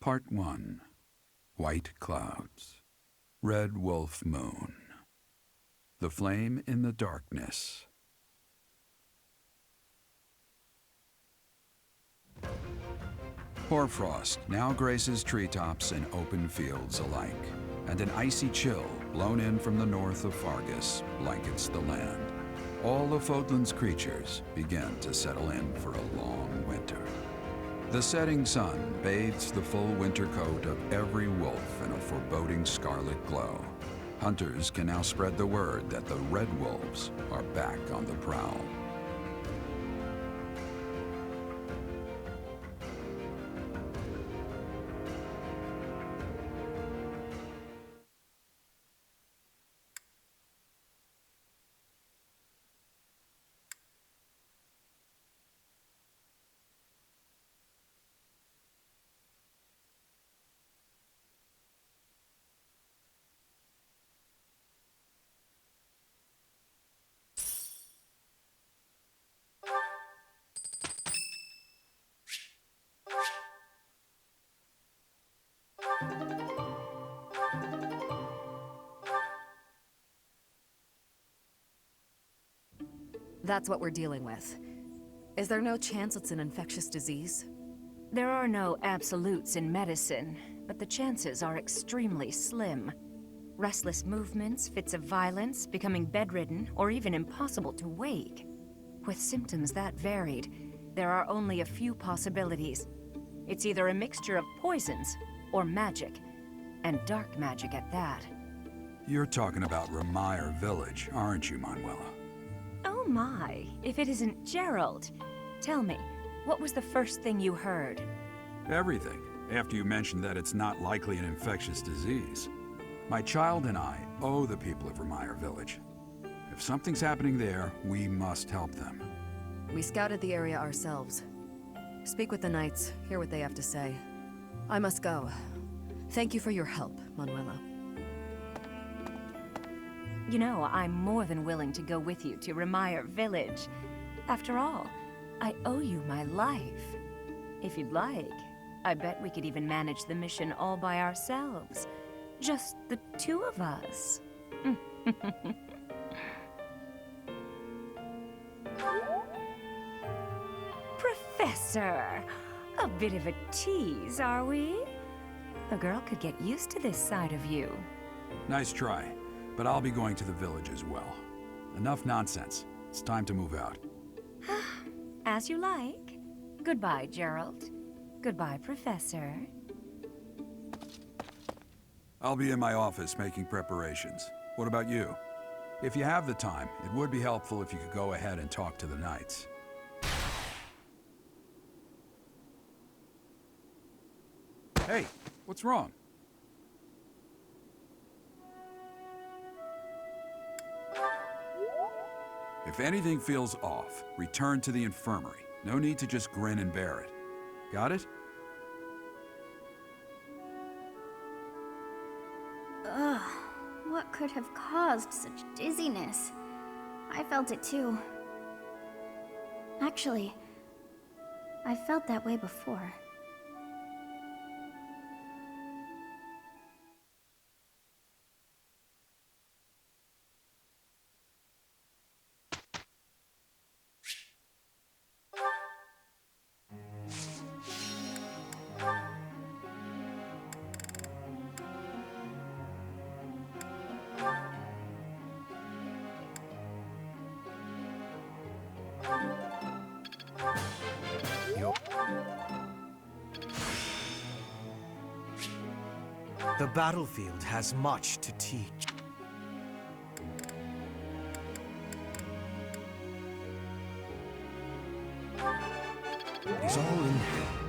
Part 1. White Clouds. Red Wolf Moon. The Flame in the Darkness. Hoarfrost now graces treetops and open fields alike, and an icy chill blown in from the north of Fargus blankets the land. All of Fodlan's creatures begin to settle in for a long winter. The setting sun bathes the full winter coat of every wolf in a foreboding scarlet glow. Hunters can now spread the word that the red wolves are back on the prowl. That's what we're dealing with. Is there no chance it's an infectious disease? There are no absolutes in medicine, but the chances are extremely slim. Restless movements, fits of violence, becoming bedridden, or even impossible to wake. With symptoms that varied, there are only a few possibilities. It's either a mixture of poisons or magic, and dark magic at that. You're talking about Remire Village, aren't you, Manuela? Oh my, if it isn't Gerald. Tell me, what was the first thing you heard? Everything, after you mentioned that it's not likely an infectious disease. My child and I owe the people of Remire Village. If something's happening there, we must help them. We scouted the area ourselves. Speak with the knights, hear what they have to say. I must go. Thank you for your help, Manuela. You know, I'm more than willing to go with you to Remire Village. After all, I owe you my life. If you'd like, I bet we could even manage the mission all by ourselves. Just the two of us. Professor! A bit of a tease, are we? A girl could get used to this side of you. Nice try, but I'll be going to the village as well. Enough nonsense. It's time to move out. As you like. Goodbye, Gerald. Goodbye, Professor. I'll be in my office making preparations. What about you? If you have the time, it would be helpful if you could go ahead and talk to the knights. Hey, what's wrong? If anything feels off, return to the infirmary. No need to just grin and bear it. Got it? Ugh, what could have caused such dizziness? I felt it too. Actually, I felt that way before. The battlefield has much to teach. It is all in there.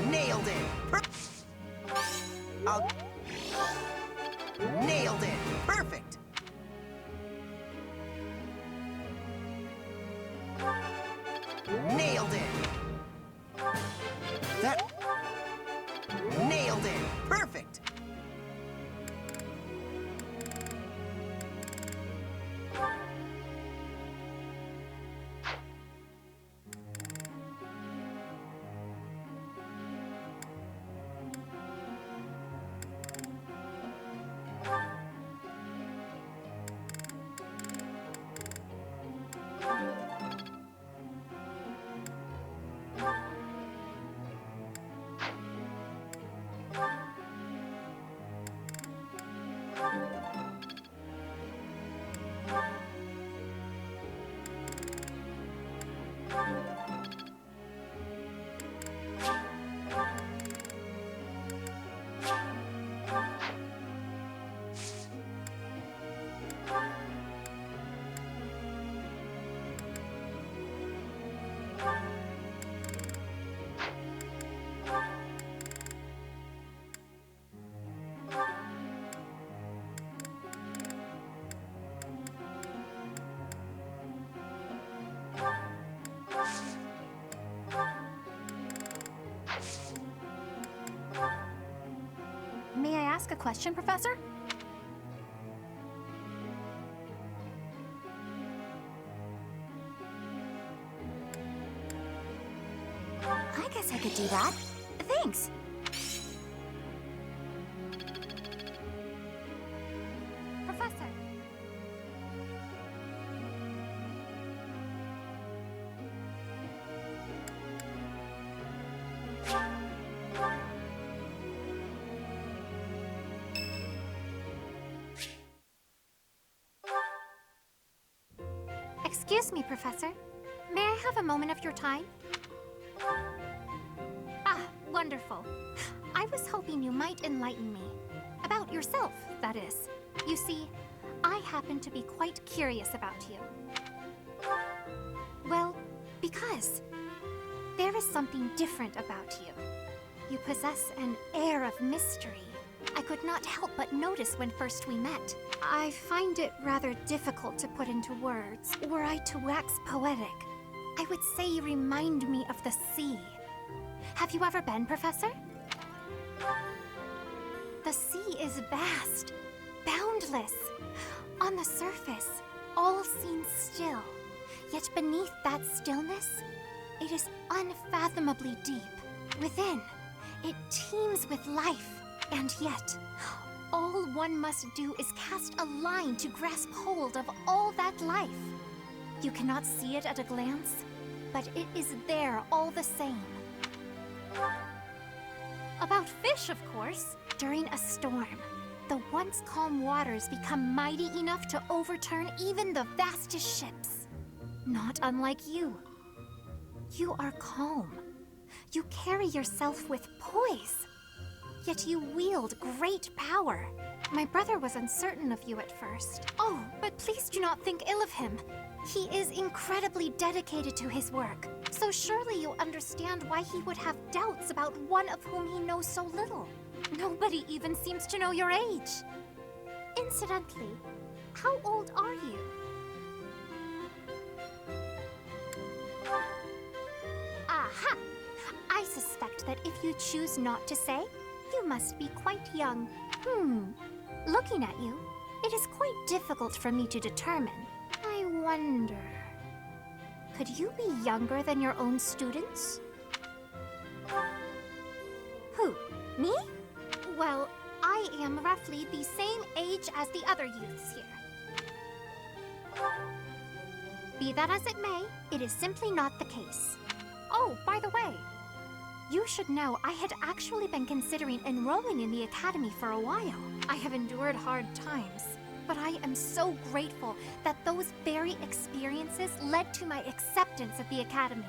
Nailed it! Nailed it! Perfect! Nailed it! That... Nailed it! Perfect! May I ask a question, Professor? I guess I could do that. Thanks. Professor. Excuse me, Professor. May I have a moment of your time? Ah, wonderful. I was hoping you might enlighten me. About yourself, that is. You see, I happen to be quite curious about you. Well, because there is something different about you. You possess an air of mystery. I could not help but notice when first we met. I find it rather difficult to put into words. Were I to wax poetic, I would say you remind me of the sea. Have you ever been, Professor? The sea is vast, boundless. On the surface, all seems still. Yet beneath that stillness, it is unfathomably deep. Within, it teems with life. And yet, all one must do is cast a line to grasp hold of all that life. You cannot see it at a glance, but it is there all the same. About fish, of course. During a storm, the once calm waters become mighty enough to overturn even the vastest ships. Not unlike you. You are calm. You carry yourself with poise. Yet you wield great power. My brother was uncertain of you at first. Oh, but please do not think ill of him. He is incredibly dedicated to his work. So surely you understand why he would have doubts about one of whom he knows so little. Nobody even seems to know your age. Incidentally, how old are you? Aha! I suspect that if you choose not to say, you must be quite young. Looking at you, it is quite difficult for me to determine. I wonder... Could you be younger than your own students? Who? Me? Well, I am roughly the same age as the other youths here. Be that as it may, it is simply not the case. Oh, by the way, you should know I had actually been considering enrolling in the academy for a while. I have endured hard times, but I am so grateful that those very experiences led to my acceptance at the academy.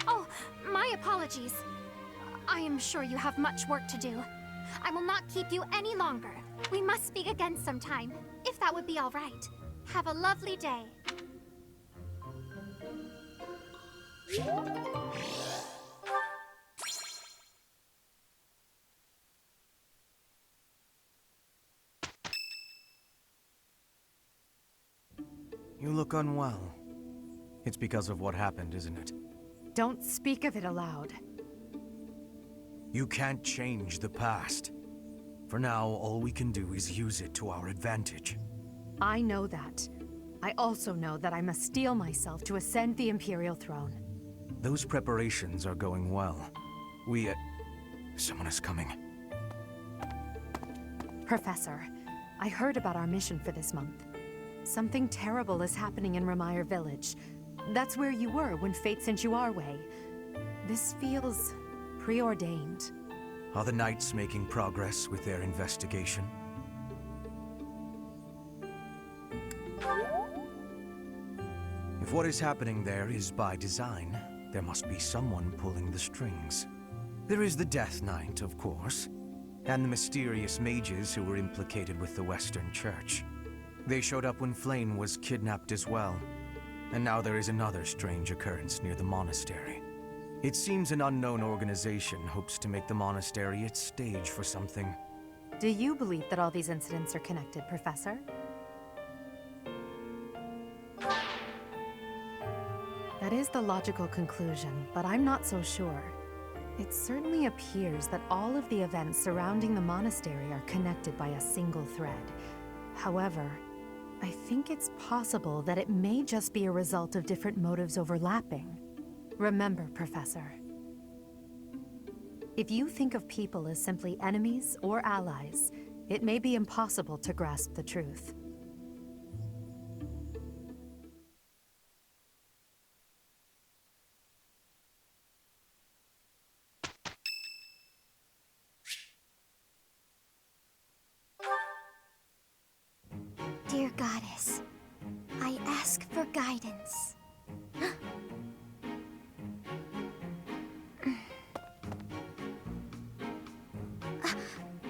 Oh, my apologies. I am sure you have much work to do. I will not keep you any longer. We must speak again sometime, if that would be all right. Have a lovely day. You look unwell. It's because of what happened, isn't it? Don't speak of it aloud. You can't change the past. For now, all we can do is use it to our advantage. I know that. I also know that I must steel myself to ascend the Imperial throne. Those preparations are going well. Someone is coming. Professor, I heard about our mission for this month. Something terrible is happening in Ramire Village. That's where you were when fate sent you our way. This feels preordained. Are the Knights making progress with their investigation? If what is happening there is by design, there must be someone pulling the strings. There is the Death Knight, of course, and the mysterious mages who were implicated with the Western Church. They showed up when Flame was kidnapped as well, and now there is another strange occurrence near the Monastery. It seems an unknown organization hopes to make the Monastery its stage for something. Do you believe that all these incidents are connected, Professor? That is the logical conclusion, but I'm not so sure. It certainly appears that all of the events surrounding the monastery are connected by a single thread. However, I think it's possible that it may just be a result of different motives overlapping. Remember, Professor, if you think of people as simply enemies or allies, it may be impossible to grasp the truth. Dear Goddess, I ask for guidance.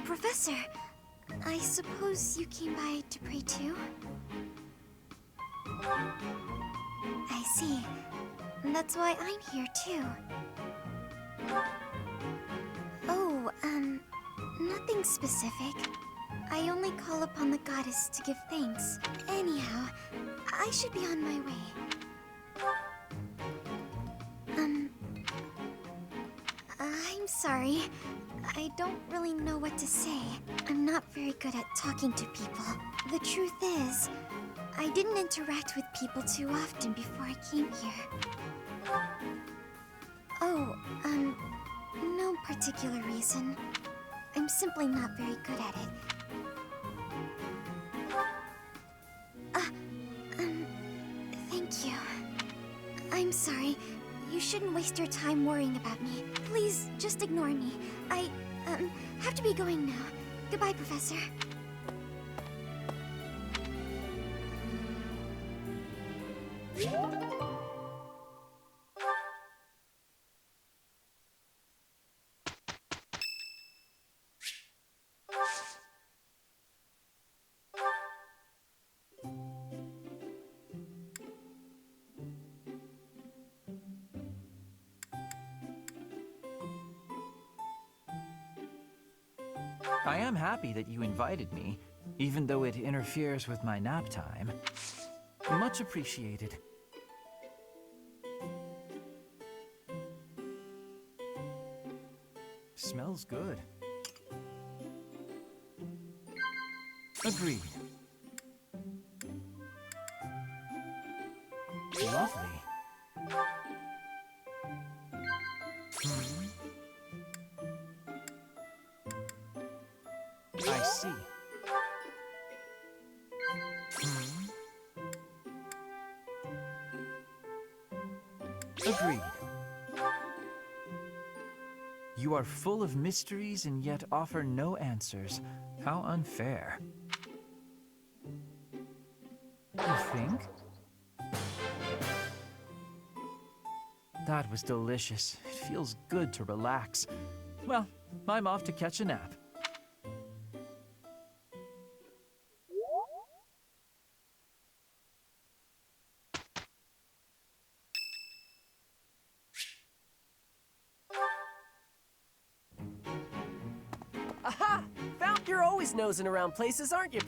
Professor, I suppose you came by to pray too? I see. That's why I'm here too. Oh, nothing specific. I only call upon the goddess to give thanks. Anyhow, I should be on my way. I'm sorry. I don't really know what to say. I'm not very good at talking to people. The truth is, I didn't interact with people too often before I came here. Oh, no particular reason. I'm simply not very good at it. Thank you. I'm sorry. You shouldn't waste your time worrying about me. Please, just ignore me. I, have to be going now. Goodbye, Professor. I am happy that you invited me, even though it interferes with my nap time. Much appreciated. Smells good. Agreed. Lovely. I see. Agreed. You are full of mysteries and yet offer no answers. How unfair. You think? That was delicious. It feels good to relax. Well, I'm off to catch a nap. Aha! Found you're always nosing around places, aren't you?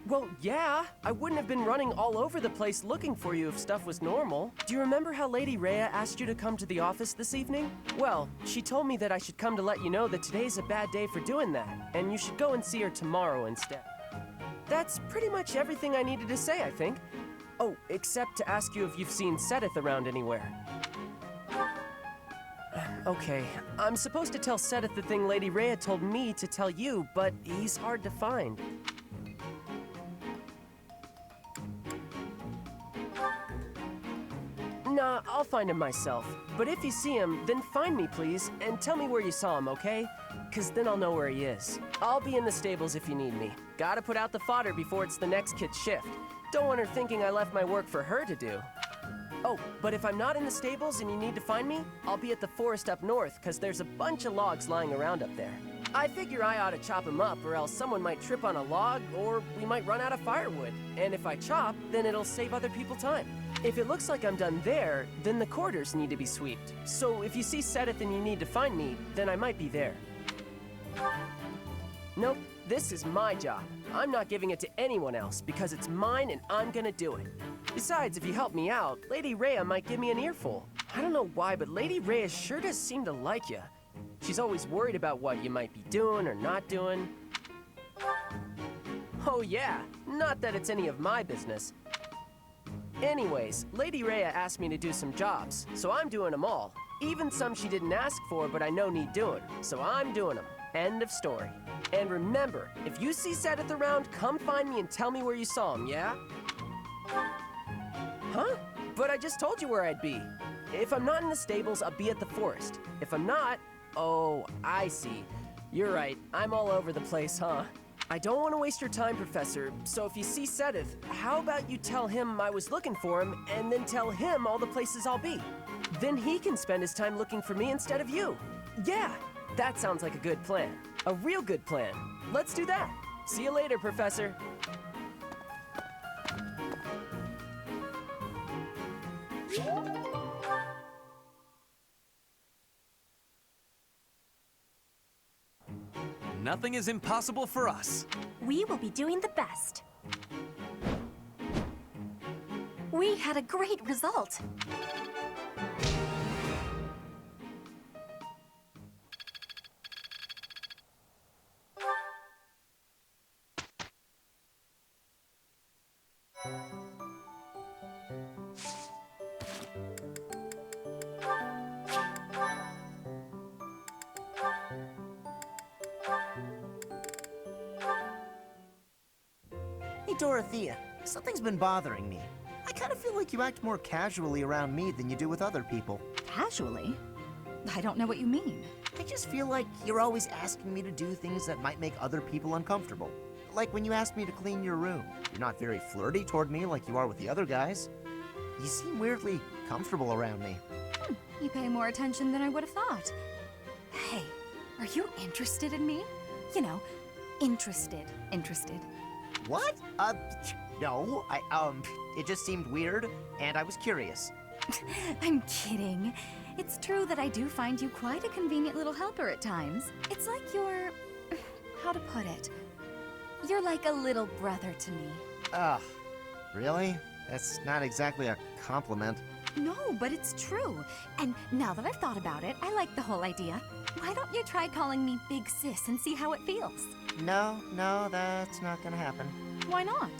Whoa, Well, yeah. I wouldn't have been running all over the place looking for you if stuff was normal. Do you remember how Lady Rhea asked you to come to the office this evening? Well, she told me that I should come to let you know that today's a bad day for doing that, and you should go and see her tomorrow instead. That's pretty much everything I needed to say, I think. Oh, except to ask you if you've seen Sedith around anywhere. Okay, I'm supposed to tell Sedith the thing Lady Rhea told me to tell you, but he's hard to find. Nah, I'll find him myself. But if you see him, then find me, please, and tell me where you saw him, okay? 'Cause then I'll know where he is. I'll be in the stables if you need me. Gotta put out the fodder before it's the next kid's shift. Don't want her thinking I left my work for her to do. Oh, but if I'm not in the stables and you need to find me, I'll be at the forest up north, 'cause there's a bunch of logs lying around up there. I figure I ought to chop them up, or else someone might trip on a log, or we might run out of firewood. And if I chop, then it'll save other people time. If it looks like I'm done there, then the corridors need to be swept. So if you see Sedith and you need to find me, then I might be there. Nope, this is my job. I'm not giving it to anyone else, because it's mine and I'm gonna do it. Besides, if you help me out, Lady Rhea might give me an earful. I don't know why, but Lady Rhea sure does seem to like you. She's always worried about what you might be doing or not doing. Oh yeah, not that it's any of my business. Anyways, Lady Rhea asked me to do some jobs, so I'm doing them all. Even some she didn't ask for, but I know need doing, so I'm doing them. End of story. And remember, if you see Sedith around, come find me and tell me where you saw him, yeah? Huh? But I just told you where I'd be. If I'm not in the stables, I'll be at the forest. If I'm not, oh, I see. You're right, I'm all over the place, huh? I don't want to waste your time, Professor, so if you see Sedith, how about you tell him I was looking for him, and then tell him all the places I'll be? Then he can spend his time looking for me instead of you. Yeah, that sounds like a good plan. A real good plan. Let's do that. See you later, Professor. Nothing is impossible for us. We will be doing the best. We had a great result. Hey, Dorothea, something's been bothering me. I kind of feel like you act more casually around me than you do with other people. Casually? I don't know what you mean. I just feel like you're always asking me to do things that might make other people uncomfortable. Like when you asked me to clean your room. You're not very flirty toward me like you are with the other guys. You seem weirdly comfortable around me. You pay more attention than I would have thought. Hey, are you interested in me? You know, interested. What? No, it just seemed weird, and I was curious. I'm kidding. It's true that I do find you quite a convenient little helper at times. It's like you're... how to put it? You're like a little brother to me. Ugh, really? That's not exactly a compliment. No, but it's true. And now that I've thought about it, I like the whole idea. Why don't you try calling me Big Sis and see how it feels? No, that's not gonna happen. Why not?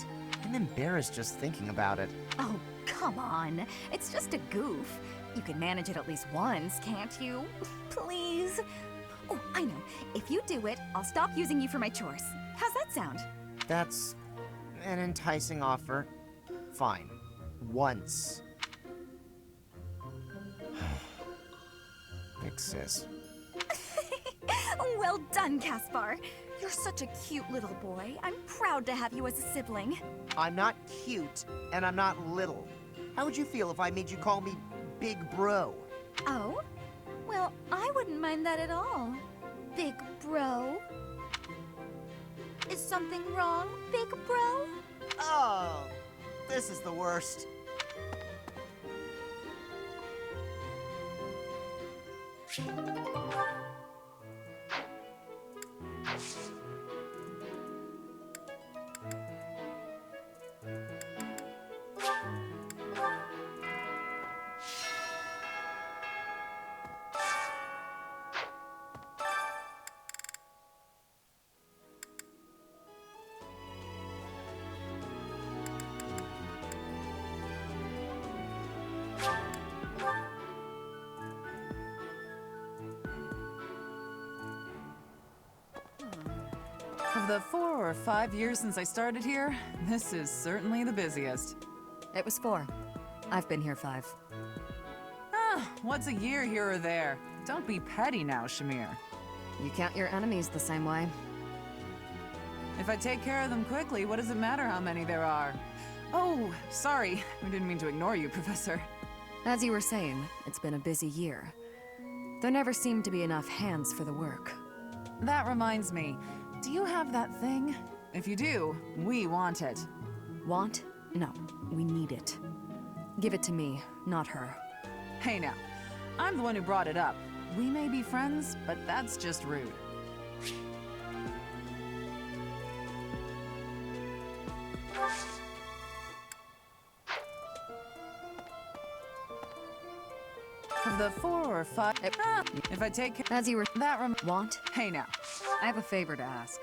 I'm embarrassed just thinking about it. Oh, come on. It's just a goof. You can manage it at least once, can't you? Please? Oh, I know. If you do it, I'll stop using you for my chores. How's that sound? That's an enticing offer. Fine. Once. Big Sis. Well done, Caspar. You're such a cute little boy. I'm proud to have you as a sibling. I'm not cute, and I'm not little. How would you feel if I made you call me Big Bro? Oh? Well, I wouldn't mind that at all. Big Bro? Is something wrong, Big Bro? Oh, this is the worst. Of the 4 or 5 years since I started here, this is certainly the busiest. It was 4. I've been here 5. Ah, what's a year here or there? Don't be petty now, Shamir. You count your enemies the same way. If I take care of them quickly, what does it matter how many there are? Oh, sorry. I didn't mean to ignore you, Professor. As you were saying, it's been a busy year. There never seemed to be enough hands for the work. That reminds me. Do you have that thing? If you do, we want it. Want? No, we need it. Give it to me, not her. Hey now, I'm the one who brought it up. We may be friends, but that's just rude. Of the 4 or 5... if I take... As you were... Want? Hey now. I have a favor to ask.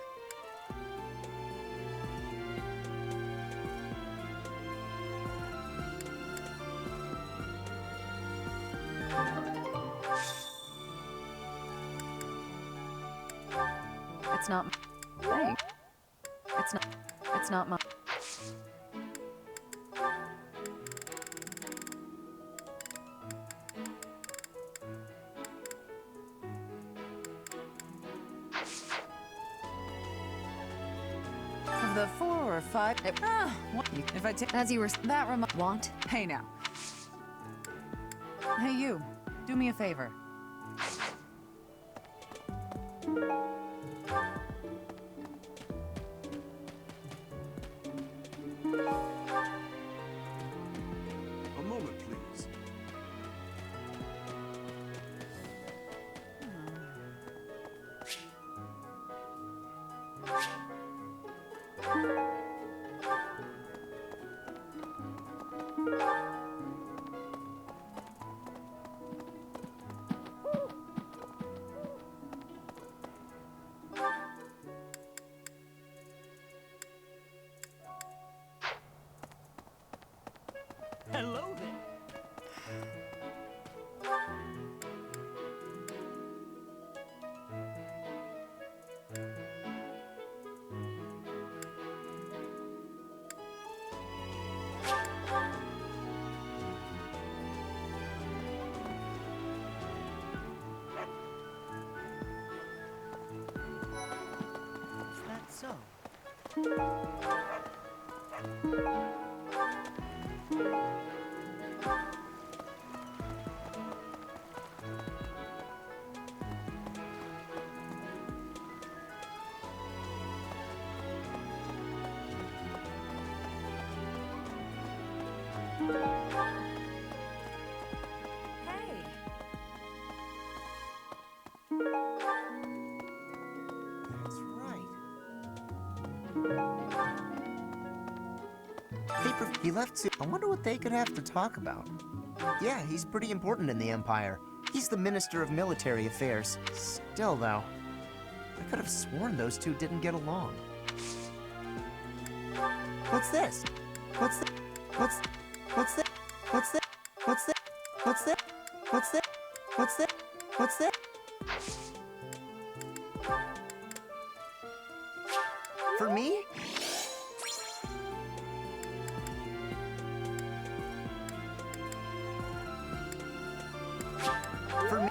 It's not... Hey. It's not my... Of the 4 or 5... if I take... As you were... Want? Hey now. Hey you, do me a favor. A moment, please. Hello there. Is that so? Hey. That's right. He left soon. I wonder what they could have to talk about. Yeah, he's pretty important in the Empire. He's the Minister of Military Affairs. Still, though, I could have sworn those two didn't get along. What's this? What's this? What's this? What's this? What's this? What's this? What's this? What's this? What's this? What's this? For me? For me?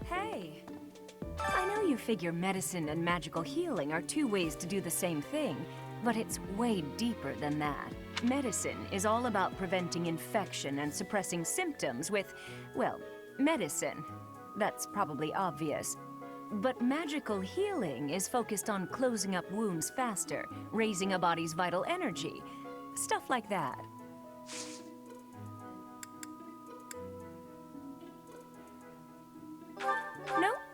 Hey. I know you figure medicine and magical healing are 2 ways to do the same thing, but it's way deeper than that. Medicine is all about preventing infection and suppressing symptoms with, well, medicine. That's probably obvious. But magical healing is focused on closing up wounds faster, raising a body's vital energy. Stuff like that.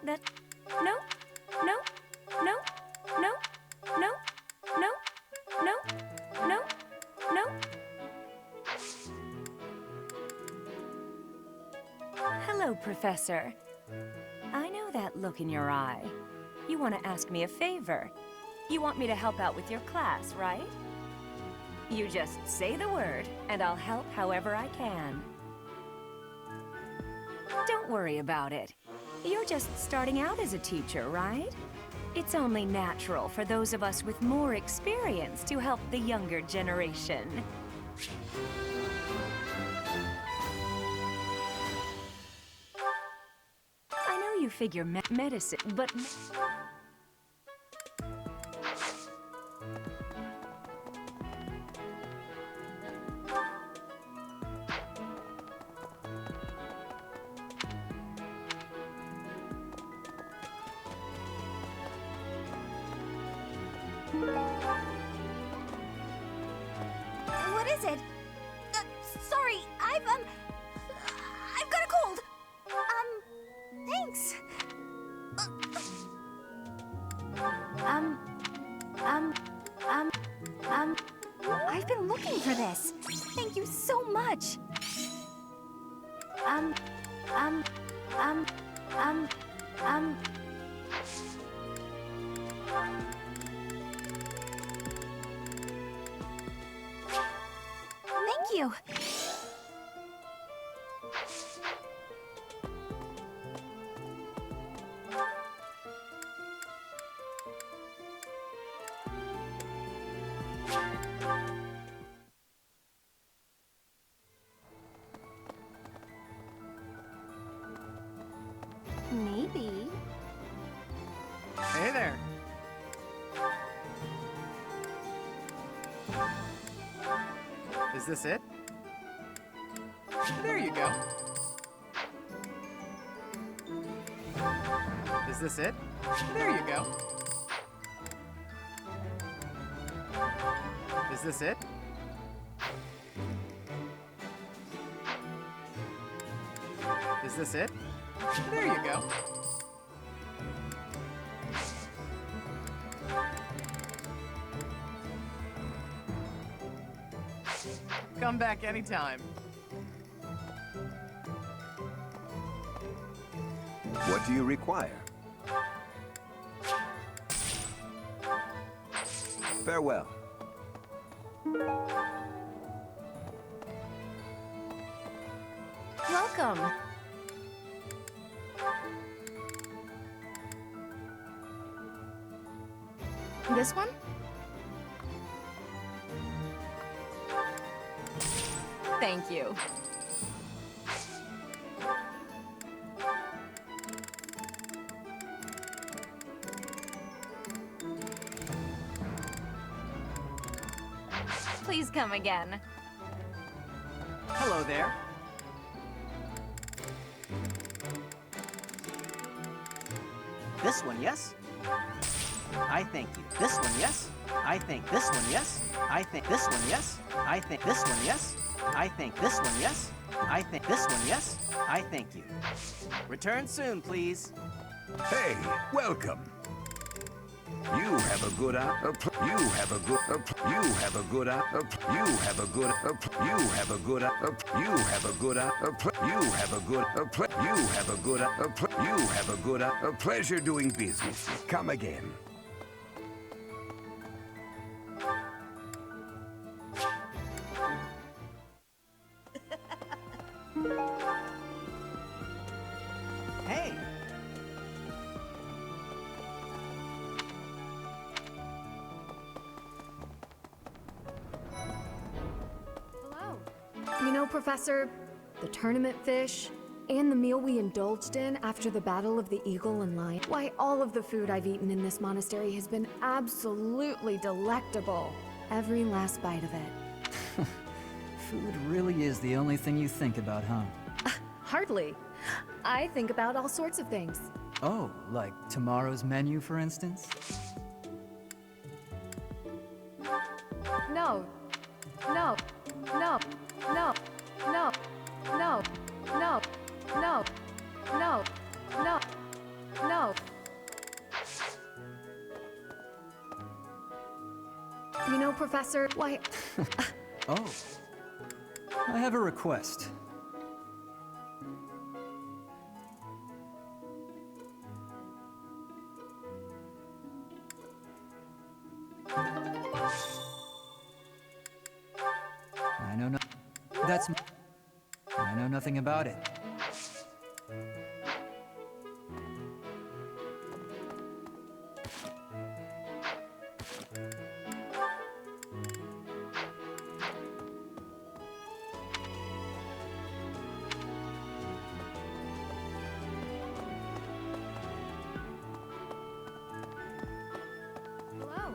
That... No. No. No. No. No. No. No. No. No. Hello, Professor. I know that look in your eye. You want to ask me a favor. You want me to help out with your class, right? You just say the word, and I'll help however I can. Don't worry about it. You're just starting out as a teacher, right? It's only natural for those of us with more experience to help the younger generation. I know you figure medicine, but... What is it? Sorry, I've got a cold. Thanks. I've been looking for this. Thank you so much. Thank you. Maybe. Hey there. Is this it? There you go. Is this it? There you go. Is this it? Is this it? There you go. Come back anytime. What do you require? Farewell. Welcome. This one? Thank you. Please come again. Hello there. This one, yes? I thank you. This one, yes? I think this one, yes? I think this one, yes? I think this one, yes? I think this one, yes? I think this one, yes? I thank you. Return soon, please. Hey, welcome. You have a good you have a good you have a good you have a good you have a good you have a good you have a good you have a good you have a good pleasure doing business. Come again. Hey! Hello. You know, Professor, the tournament fish, and the meal we indulged in after the Battle of the Eagle and Lion. Why, all of the food I've eaten in this monastery has been absolutely delectable. Every last bite of it. Food really is the only thing you think about, huh? Hardly. I think about all sorts of things. Oh, like tomorrow's menu, for instance? No. No. No. No. No. No. No. No. No. No. No. Professor, why... Oh. I have a request. I know no... That's... I know nothing about it. Hello?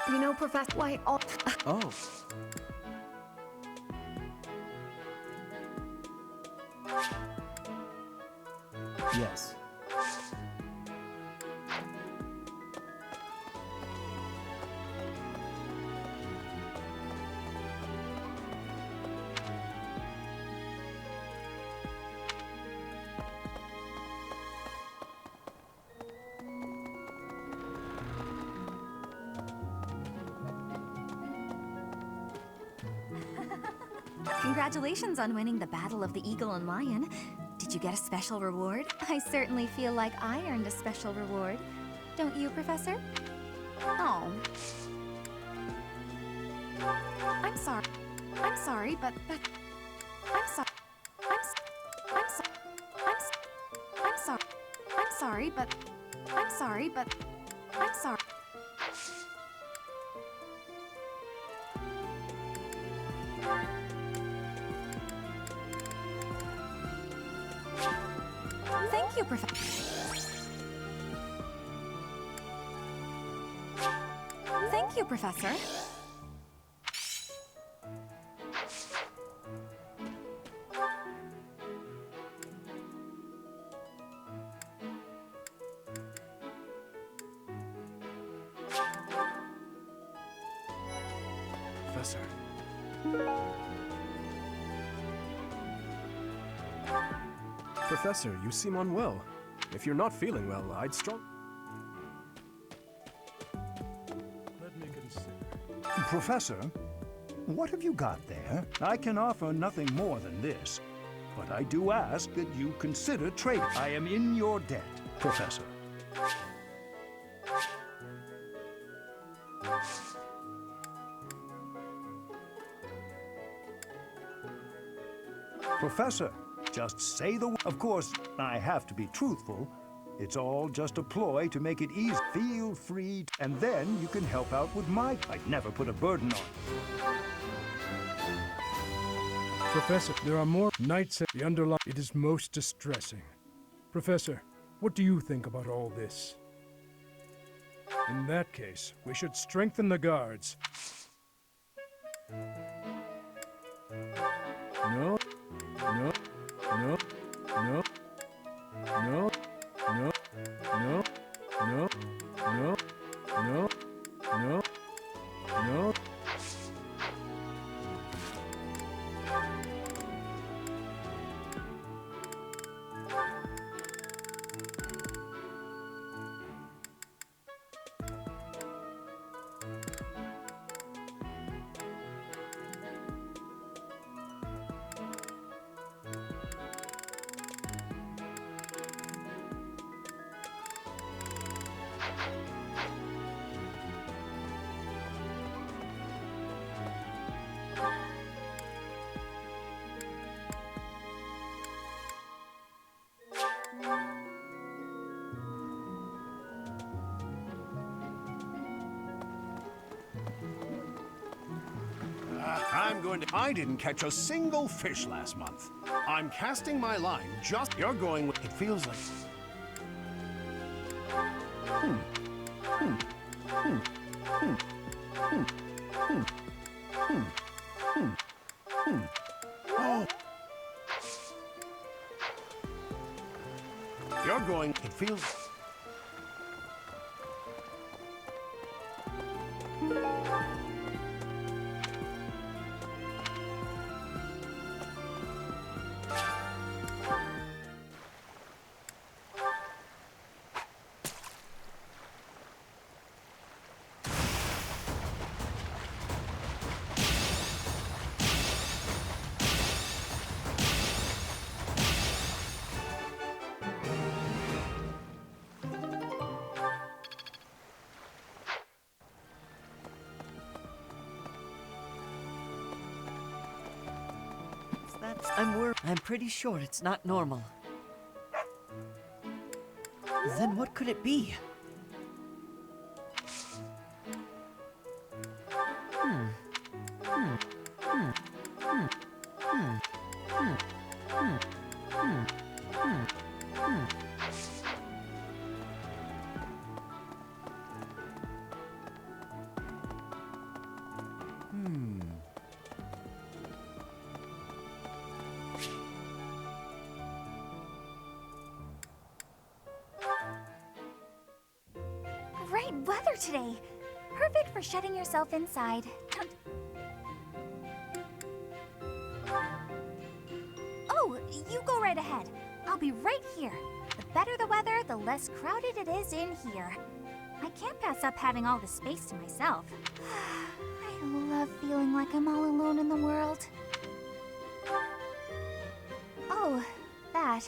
You know, Professor, why all... Oh. Yes. Congratulations on winning the Battle of the Eagle and Lion. Did you get a special reward? I certainly feel like I earned a special reward. Don't you, Professor? Oh. I'm sorry. I'm sorry, but I'm sorry. I'm sorry. I'm sorry. I'm sorry, but I'm sorry, but I'm sorry. Thank you, Professor. Thank you, Professor. Professor. Professor, you seem unwell. If you're not feeling well, I'd strong... Let me consider. Professor, what have you got there? I can offer nothing more than this, but I do ask that you consider trading. I am in your debt, Professor. Professor, just say the word. Of course, I have to be truthful. It's all just a ploy to make it easy. Feel free, and then you can help out with my... I'd never put a burden on you. Professor, there are more knights at the underlying... It is most distressing. Professor, what do you think about all this? In that case, we should strengthen the guards. No. No. No. No. No. No. No. No. No. No. No. No. I'm going to... I didn't catch a single fish last month. I'm casting my line just... You're going with... It feels like... Oh. You're going... It feels... I'm pretty sure it's not normal. Then what could it be? Great weather today. Perfect for shutting yourself inside. Oh, you go right ahead. I'll be right here. The better the weather, the less crowded it is in here. I can't pass up having all the space to myself. I love feeling like I'm all alone in the world. Oh, that.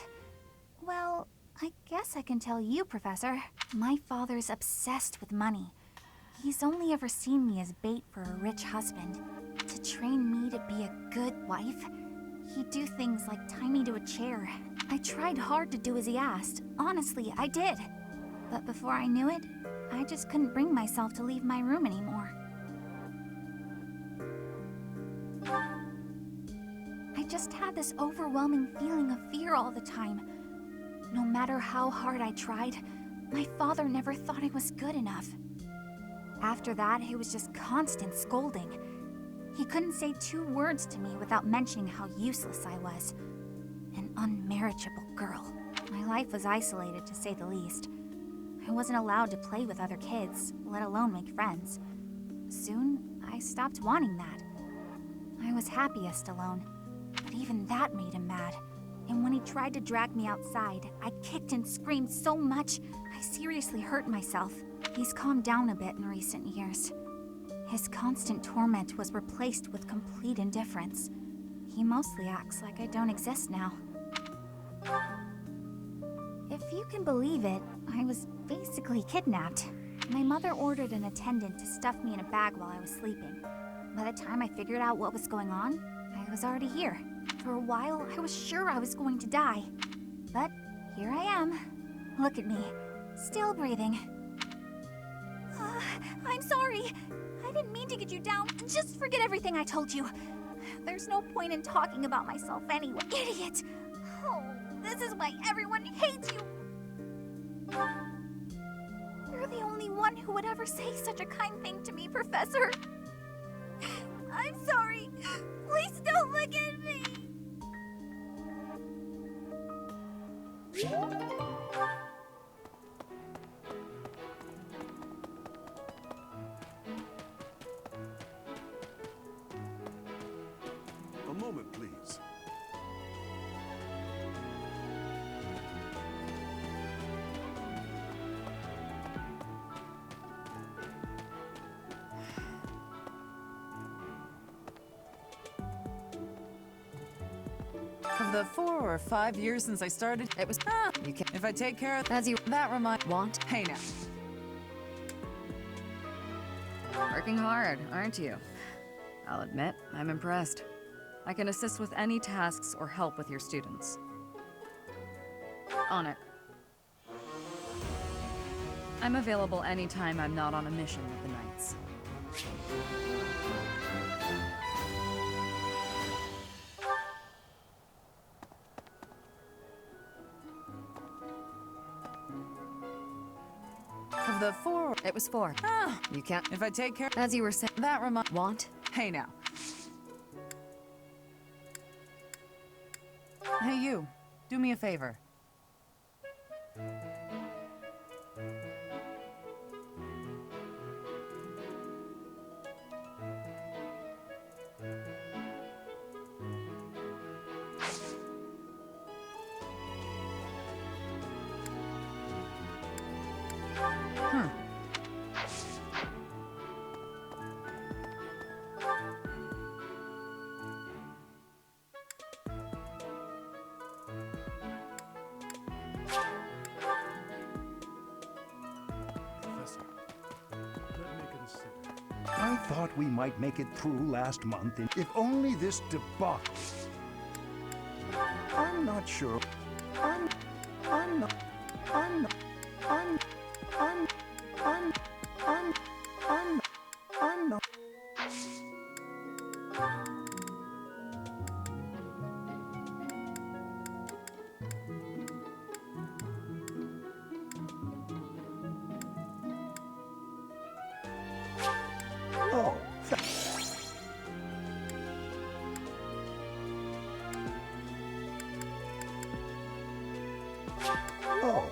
Well, I guess I can tell you, Professor. My father's obsessed with money. He's only ever seen me as bait for a rich husband. To train me to be a good wife, he'd do things like tie me to a chair. I tried hard to do as he asked. Honestly, I did. But before I knew it, I just couldn't bring myself to leave my room anymore. I just had this overwhelming feeling of fear all the time. No matter how hard I tried, my father never thought I was good enough. After that, it was just constant scolding. He couldn't say 2 words to me without mentioning how useless I was. An unmarriageable girl. My life was isolated, to say the least. I wasn't allowed to play with other kids, let alone make friends. Soon, I stopped wanting that. I was happiest alone, but even that made him mad. And when he tried to drag me outside, I kicked and screamed so much, I seriously hurt myself. He's calmed down a bit in recent years. His constant torment was replaced with complete indifference. He mostly acts like I don't exist now. If you can believe it, I was basically kidnapped. My mother ordered an attendant to stuff me in a bag while I was sleeping. By the time I figured out what was going on, I was already here. For a while, I was sure I was going to die. But here I am. Look at me, still breathing. I'm sorry. I didn't mean to get you down. Just forget everything I told you. There's no point in talking about myself anyway. Idiot! Oh, this is why everyone hates you. You're the only one who would ever say such a kind thing to me, Professor. I'm sorry. Please don't look at me. A moment, please. Of the 4 or 5 years since I started, it was you can if I take care of as you that want. Hey now. Working hard, aren't you? I'll admit, I'm impressed. I can assist with any tasks or help with your students. On it. I'm available anytime I'm not on a mission with the Knights. Of the 4, it was 4. You can't. If I take care as you were saying, that want. Hey now. Hey you, do me a favor. I thought we might make it through last month if only this debacle. I'm not sure. I'm not. I'm not. I'm not. Oh, oh,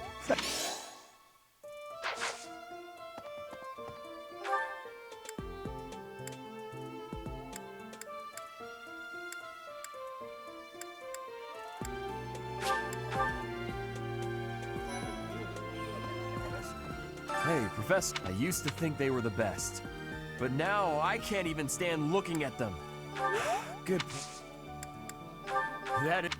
Hey, Professor, I used to think they were the best. But now I can't even stand looking at them. Good. That.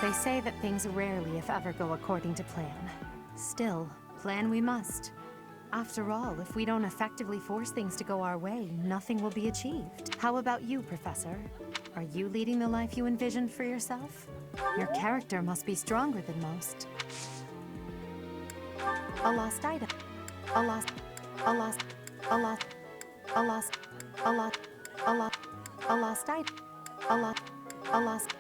They say that things rarely, if ever, go according to plan. Still, plan we must. After all, if we don't effectively force things to go our way, nothing will be achieved. How about you, Professor? Are you leading the life you envisioned for yourself? Your character must be stronger than most. A lost item. A lost... A lost... A lost... A lost... A lost... A lost... A lost item. A lost... A lost...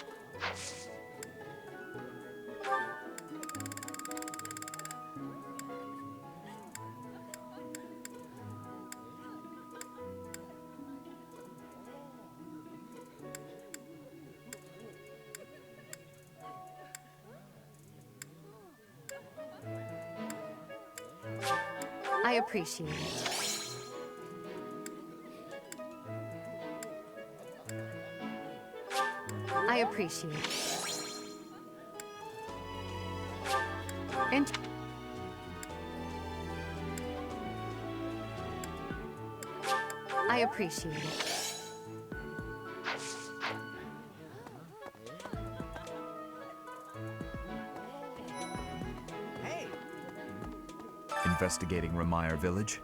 I appreciate it. I appreciate it. I appreciate it. Investigating Ramire Village.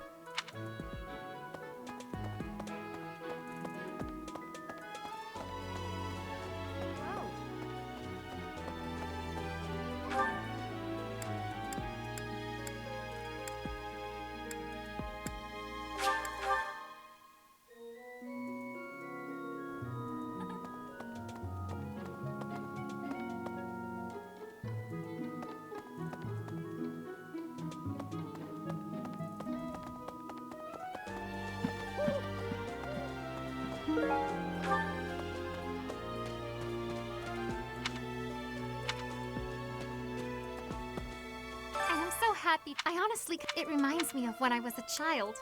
And I'm so happy. It reminds me of when I was a child.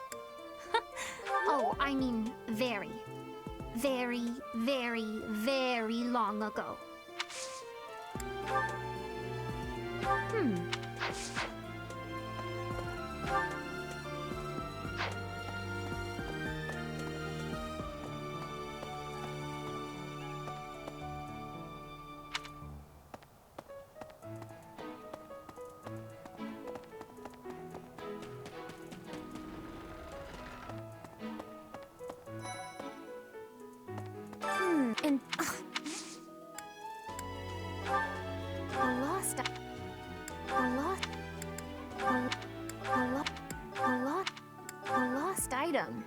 Oh, I mean, very, very, very, very long ago. And a lost item.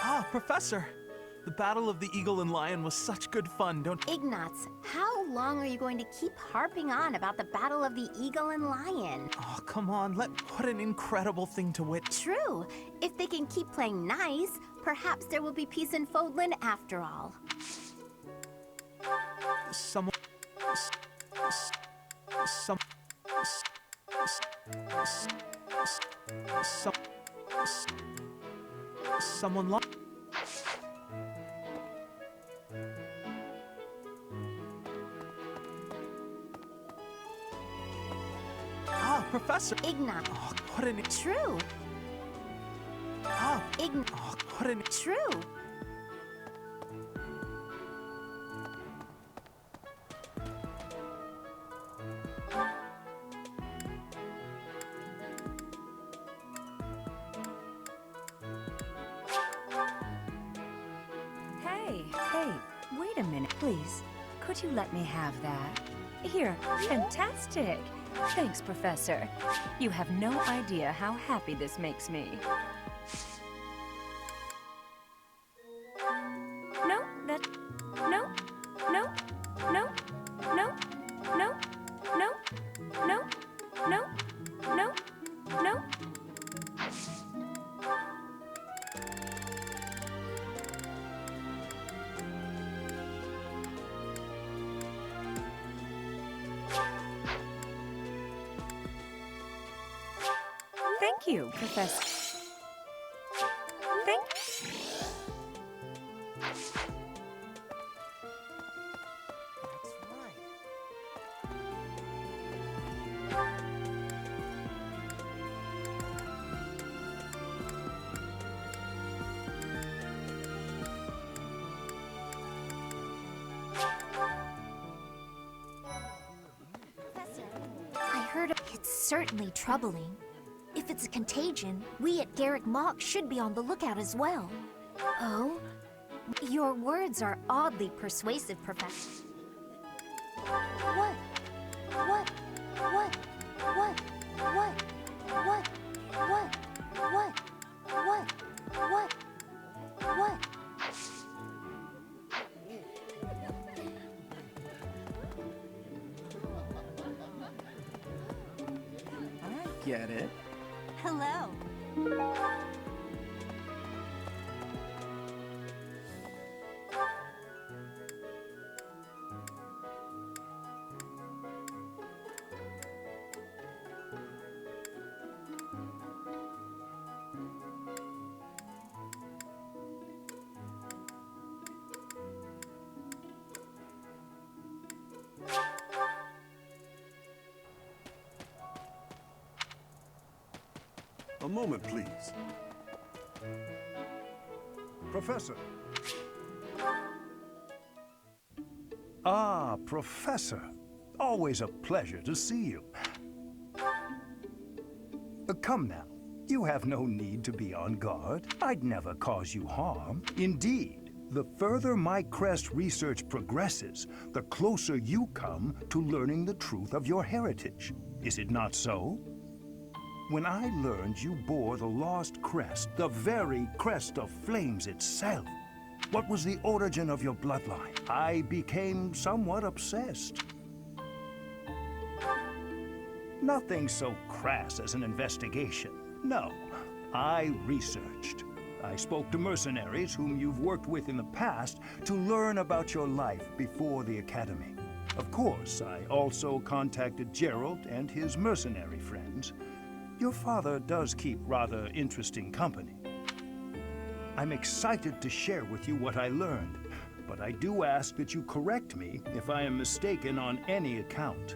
Ah, Professor! The Battle of the Eagle and Lion was such good fun, don't... Ignatz, how long are you going to keep harping on about the Battle of the Eagle and Lion? Oh, come on, what an incredible thing to witness. True. If they can keep playing nice, perhaps there will be peace in Fodlan after all. Someone Ah, Professor! Igna. Oh, what an... True. Ah, Igna. oh, what an... True. Hey, wait a minute, please. Could you let me have that? Here, fantastic! Thanks, Professor. You have no idea how happy this makes me. No, that... No, no, no, no, no, no, no, no, no, no. Thank you, Professor. Thank... I heard it's certainly troubling. If it's a contagion, we at Garrick Mach should be on the lookout as well. Oh? Your words are oddly persuasive, Professor. What? What? What? What? What? What? What? What? What? What? What? I get it. Hello. A moment, please. Professor. Ah, Professor. Always a pleasure to see you. Come now. You have no need to be on guard. I'd never cause you harm. Indeed, the further my crest research progresses, the closer you come to learning the truth of your heritage. Is it not so? When I learned you bore the lost crest, the very crest of flames itself, what was the origin of your bloodline? I became somewhat obsessed. Nothing so crass as an investigation. No, I researched. I spoke to mercenaries whom you've worked with in the past to learn about your life before the Academy. Of course, I also contacted Gerald and his mercenary friends. Your father does keep rather interesting company. I'm excited to share with you what I learned, but I do ask that you correct me if I am mistaken on any account.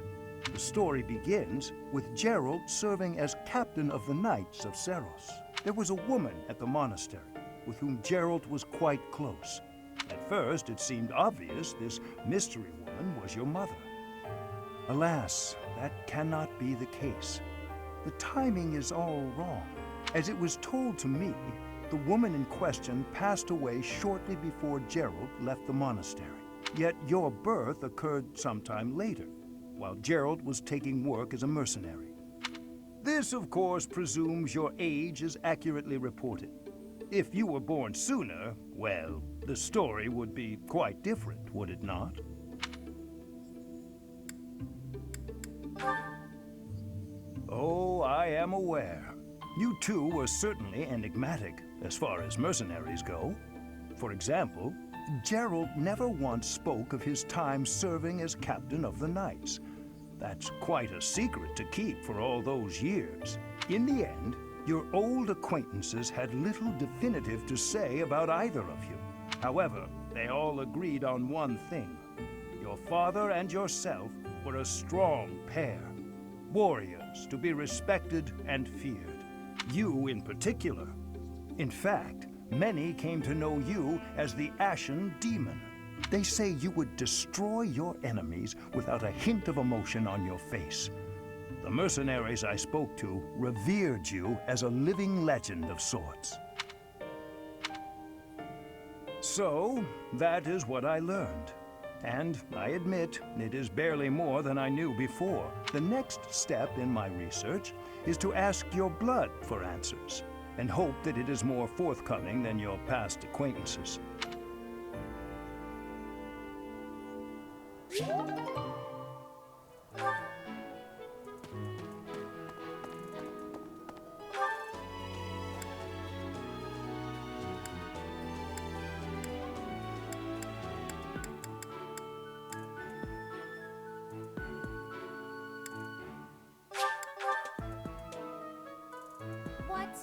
The story begins with Gerald serving as captain of the Knights of Seros. There was a woman at the monastery with whom Gerald was quite close. At first, it seemed obvious this mystery woman was your mother. Alas, that cannot be the case. The timing is all wrong. As it was told to me, the woman in question passed away shortly before Gerald left the monastery. Yet your birth occurred sometime later, while Gerald was taking work as a mercenary. This, of course, presumes your age is accurately reported. If you were born sooner, well, the story would be quite different, would it not? Oh, I am aware. You two were certainly enigmatic, as far as mercenaries go. For example, Gerald never once spoke of his time serving as captain of the Knights. That's quite a secret to keep for all those years. In the end, your old acquaintances had little definitive to say about either of you. However, they all agreed on one thing. Your father and yourself were a strong pair. Warriors to be respected and feared. You in particular. In fact, many came to know you as the Ashen Demon. They say you would destroy your enemies without a hint of emotion on your face. The mercenaries I spoke to revered you as a living legend of sorts. So, that is what I learned. And I admit, it is barely more than I knew before. The next step in my research is to ask your blood for answers, and hope that it is more forthcoming than your past acquaintances. What?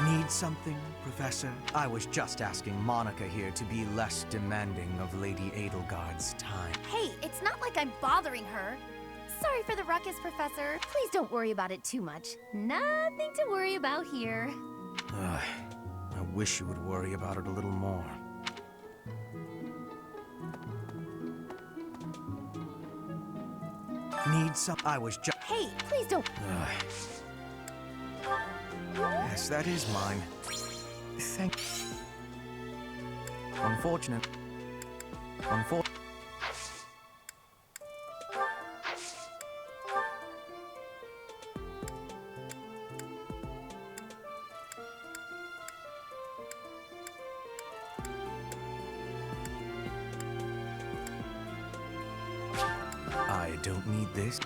Need something, Professor? I was just asking Monica here to be less demanding of Lady Edelgard's time. Hey, it's not like I'm bothering her. Sorry for the ruckus, Professor. Please don't worry about it too much. Nothing to worry about here. Ugh, I wish you would worry about it a little more. Need some? I was just. Hey, please don't. Yes, that is mine. Thank. Unfortunate. I don't need this.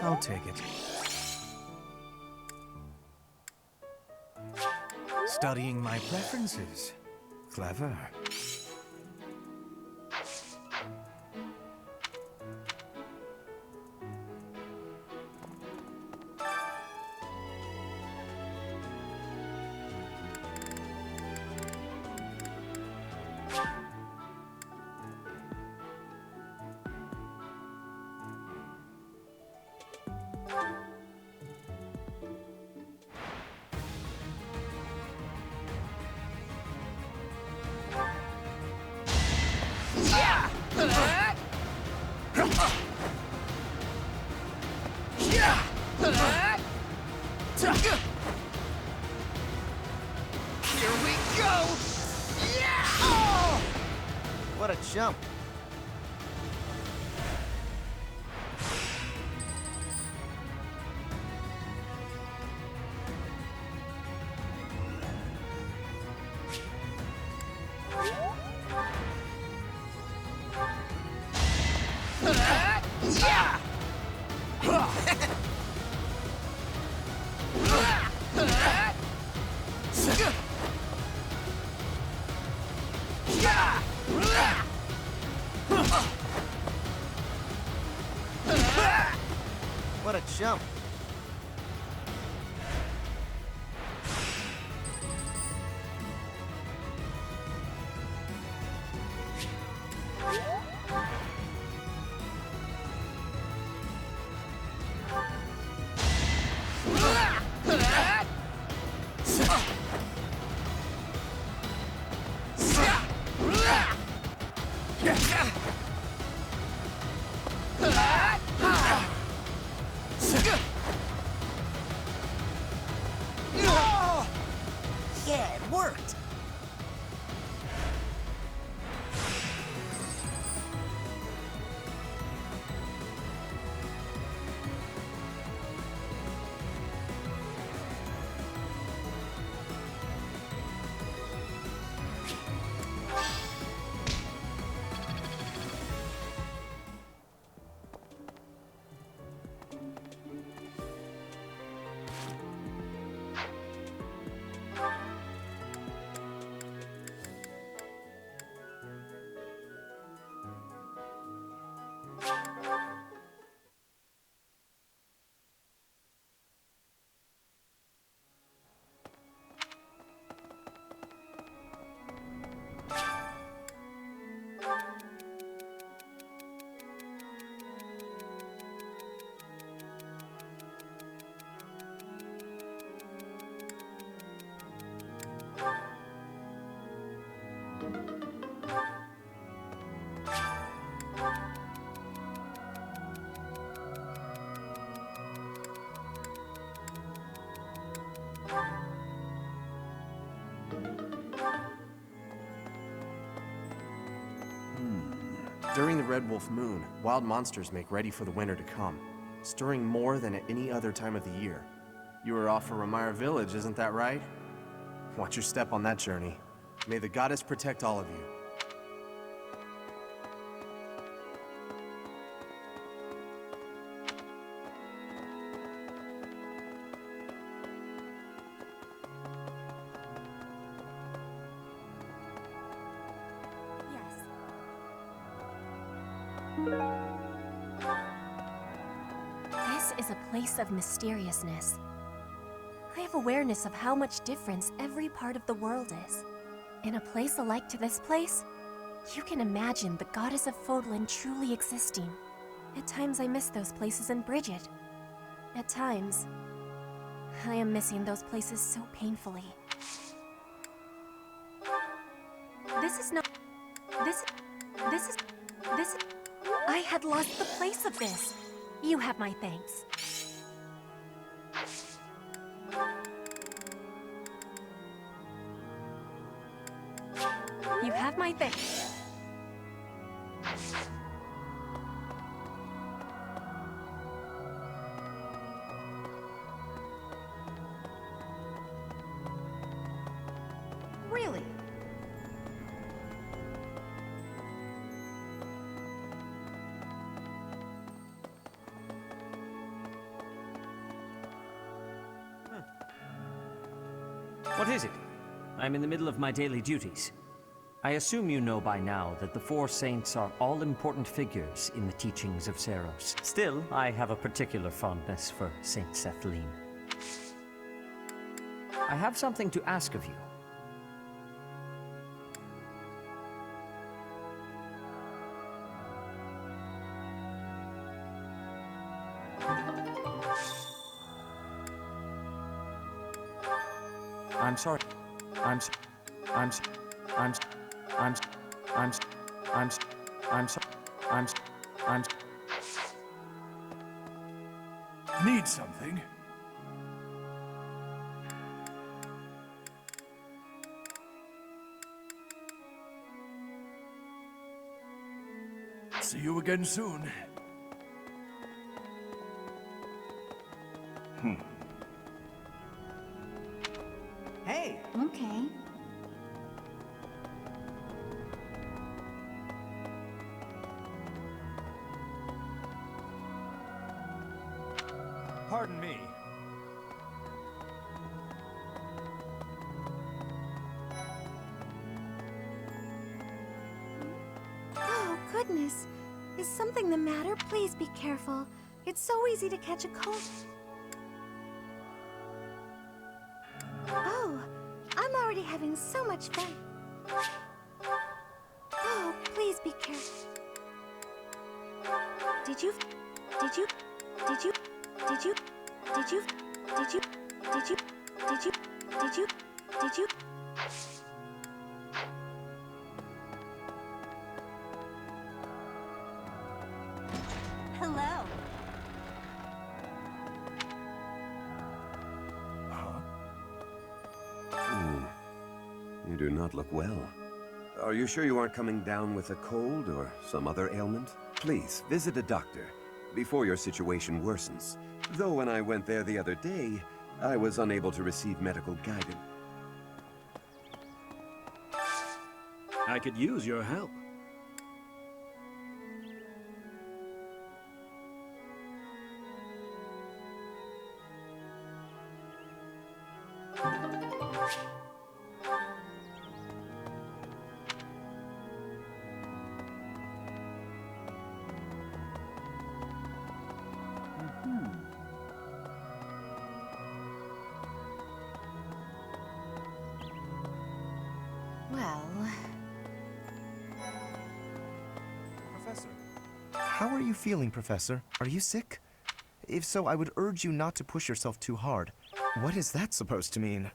I'll take it. Studying my preferences. Clever. Here we go! Yeah! Oh! What a jump. What a jump. Yeah! During the Red Wolf Moon, wild monsters make ready for the winter to come, stirring more than at any other time of the year. You were off for Ramire Village, isn't that right? Watch your step on that journey. May the goddess protect all of you. This is a place of mysteriousness. I have awareness of how much difference every part of the world is. In a place alike to this place, you can imagine the goddess of Fodlan truly existing. At times I miss those places in Bridget. At times, I am missing those places so painfully. This is not... This... I had lost the place of this. You have my thanks. You have my thanks. Really? What is it? I'm in the middle of my daily duties. I assume you know by now that the four saints are all-important figures in the teachings of Seros. Still, I have a particular fondness for Saint Sethlin. I have something to ask of you. I'm sorry. Need something? See you again soon. Hey! Okay. Pardon me. Oh, goodness. Is something the matter? Please be careful. It's so easy to catch a cold. Oh, I'm already having so much fun. Oh, please be careful. Did you... Hello. You do not look well. Are you sure you aren't coming down with a cold or some other ailment? Please, visit a doctor before your situation worsens. Though when I went there the other day, I was unable to receive medical guidance. I could use your help. Well... Professor. How are you feeling, Professor? Are you sick? If so, I would urge you not to push yourself too hard. What is that supposed to mean?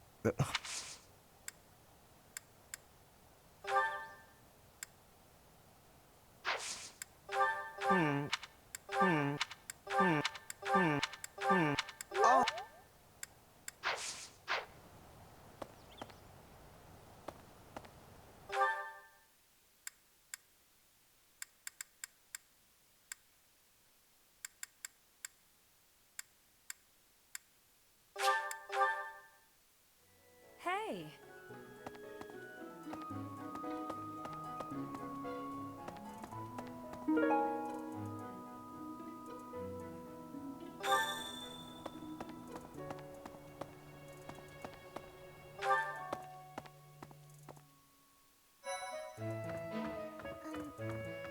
Hey.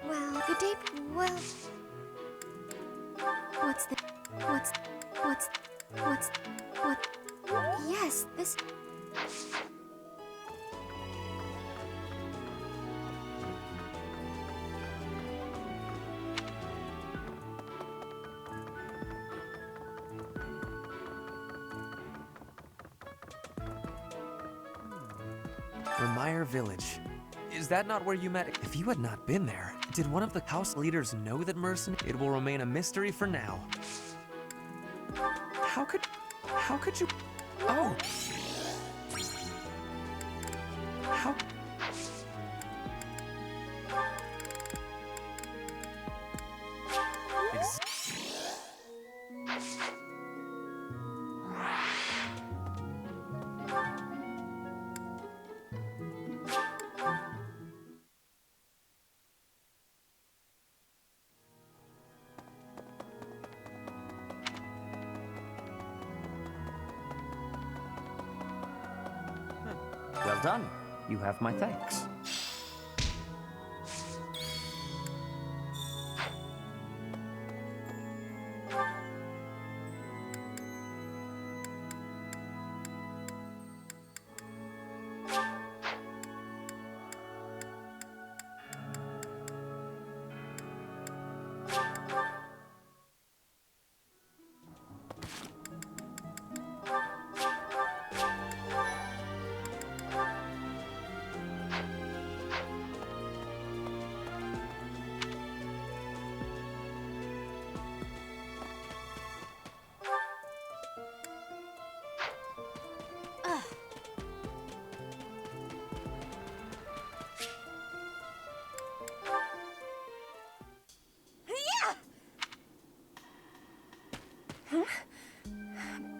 Well, good day. Well, what's the? What? Yes, this. Remire Village. Is that not where you met? If you had not been there, did one of the house leaders know that mercenary? It will remain a mystery for now. How could you? Oh! How? Well done. You have my thanks.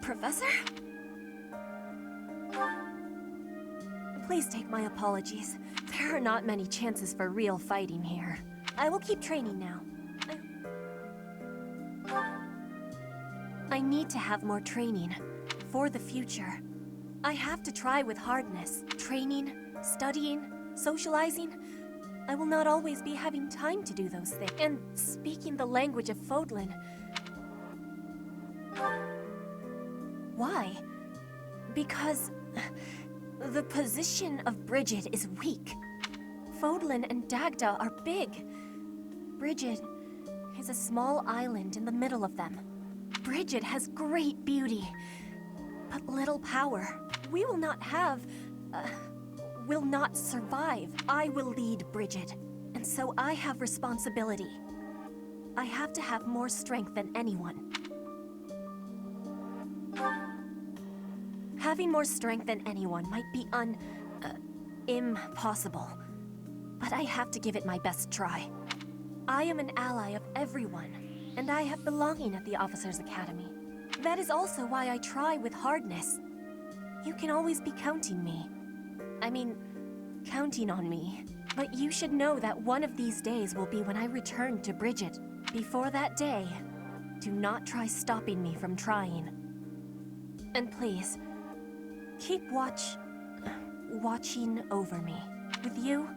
Professor? Please take my apologies. There are not many chances for real fighting here. I will keep training now. I need to have more training for the future. I have to try with hardness. Training, studying, socializing. I will not always be having time to do those things. And speaking the language of Fodlan. Why? Because the position of Brigid is weak. Fodlan and Dagda are big. Brigid is a small island in the middle of them. Brigid has great beauty, but little power. We will not survive. I will lead Brigid, and so I have responsibility. I have to have more strength than anyone. Having more strength than anyone might be impossible. But I have to give it my best try. I am an ally of everyone, and I have belonging at the Officers' Academy. That is also why I try with hardness. You can always be counting on me. But you should know that one of these days will be when I return to Brigid. Before that day, do not try stopping me from trying. And please, keep watching over me. With you,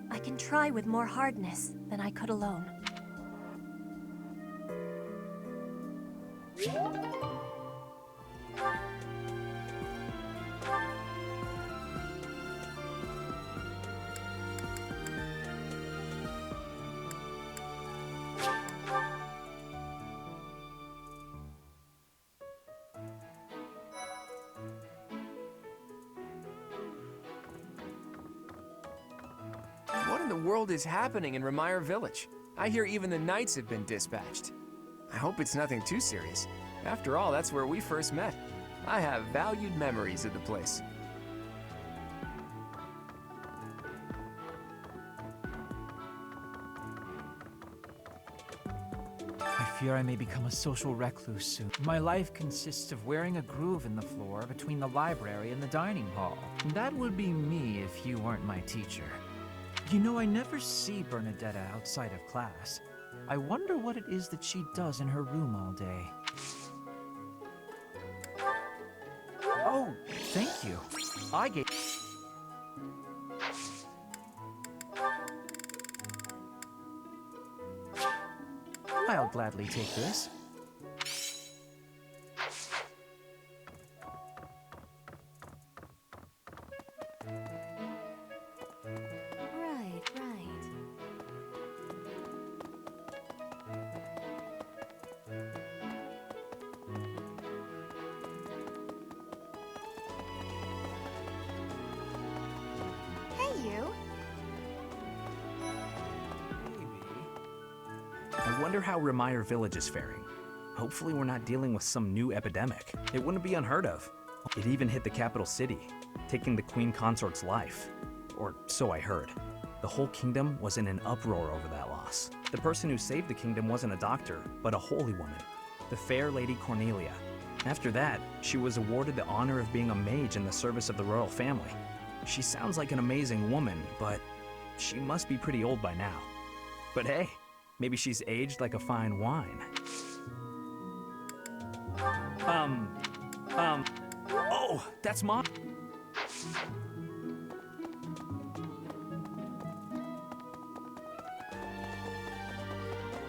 I can try with more hardness than I could alone. What in the world is happening in Remire Village? I hear even the knights have been dispatched. I hope it's nothing too serious. After all, that's where we first met. I have valued memories of the place. I fear I may become a social recluse soon. My life consists of wearing a groove in the floor between the library and the dining hall. That would be me if you weren't my teacher. You know, I never see Bernadetta outside of class. I wonder what it is that she does in her room all day. Oh, thank you. I gave... I'll gladly take this. Right, right. Hey, you. I wonder how Remire Village is faring. Hopefully we're not dealing with some new epidemic. It wouldn't be unheard of. It even hit the capital city, taking the Queen Consort's life. Or so I heard. The whole kingdom was in an uproar over that loss. The person who saved the kingdom wasn't a doctor, but a holy woman, the fair Lady Cornelia. After that, she was awarded the honor of being a mage in the service of the royal family. She sounds like an amazing woman, but she must be pretty old by now. But hey, maybe she's aged like a fine wine. Oh, that's Mom.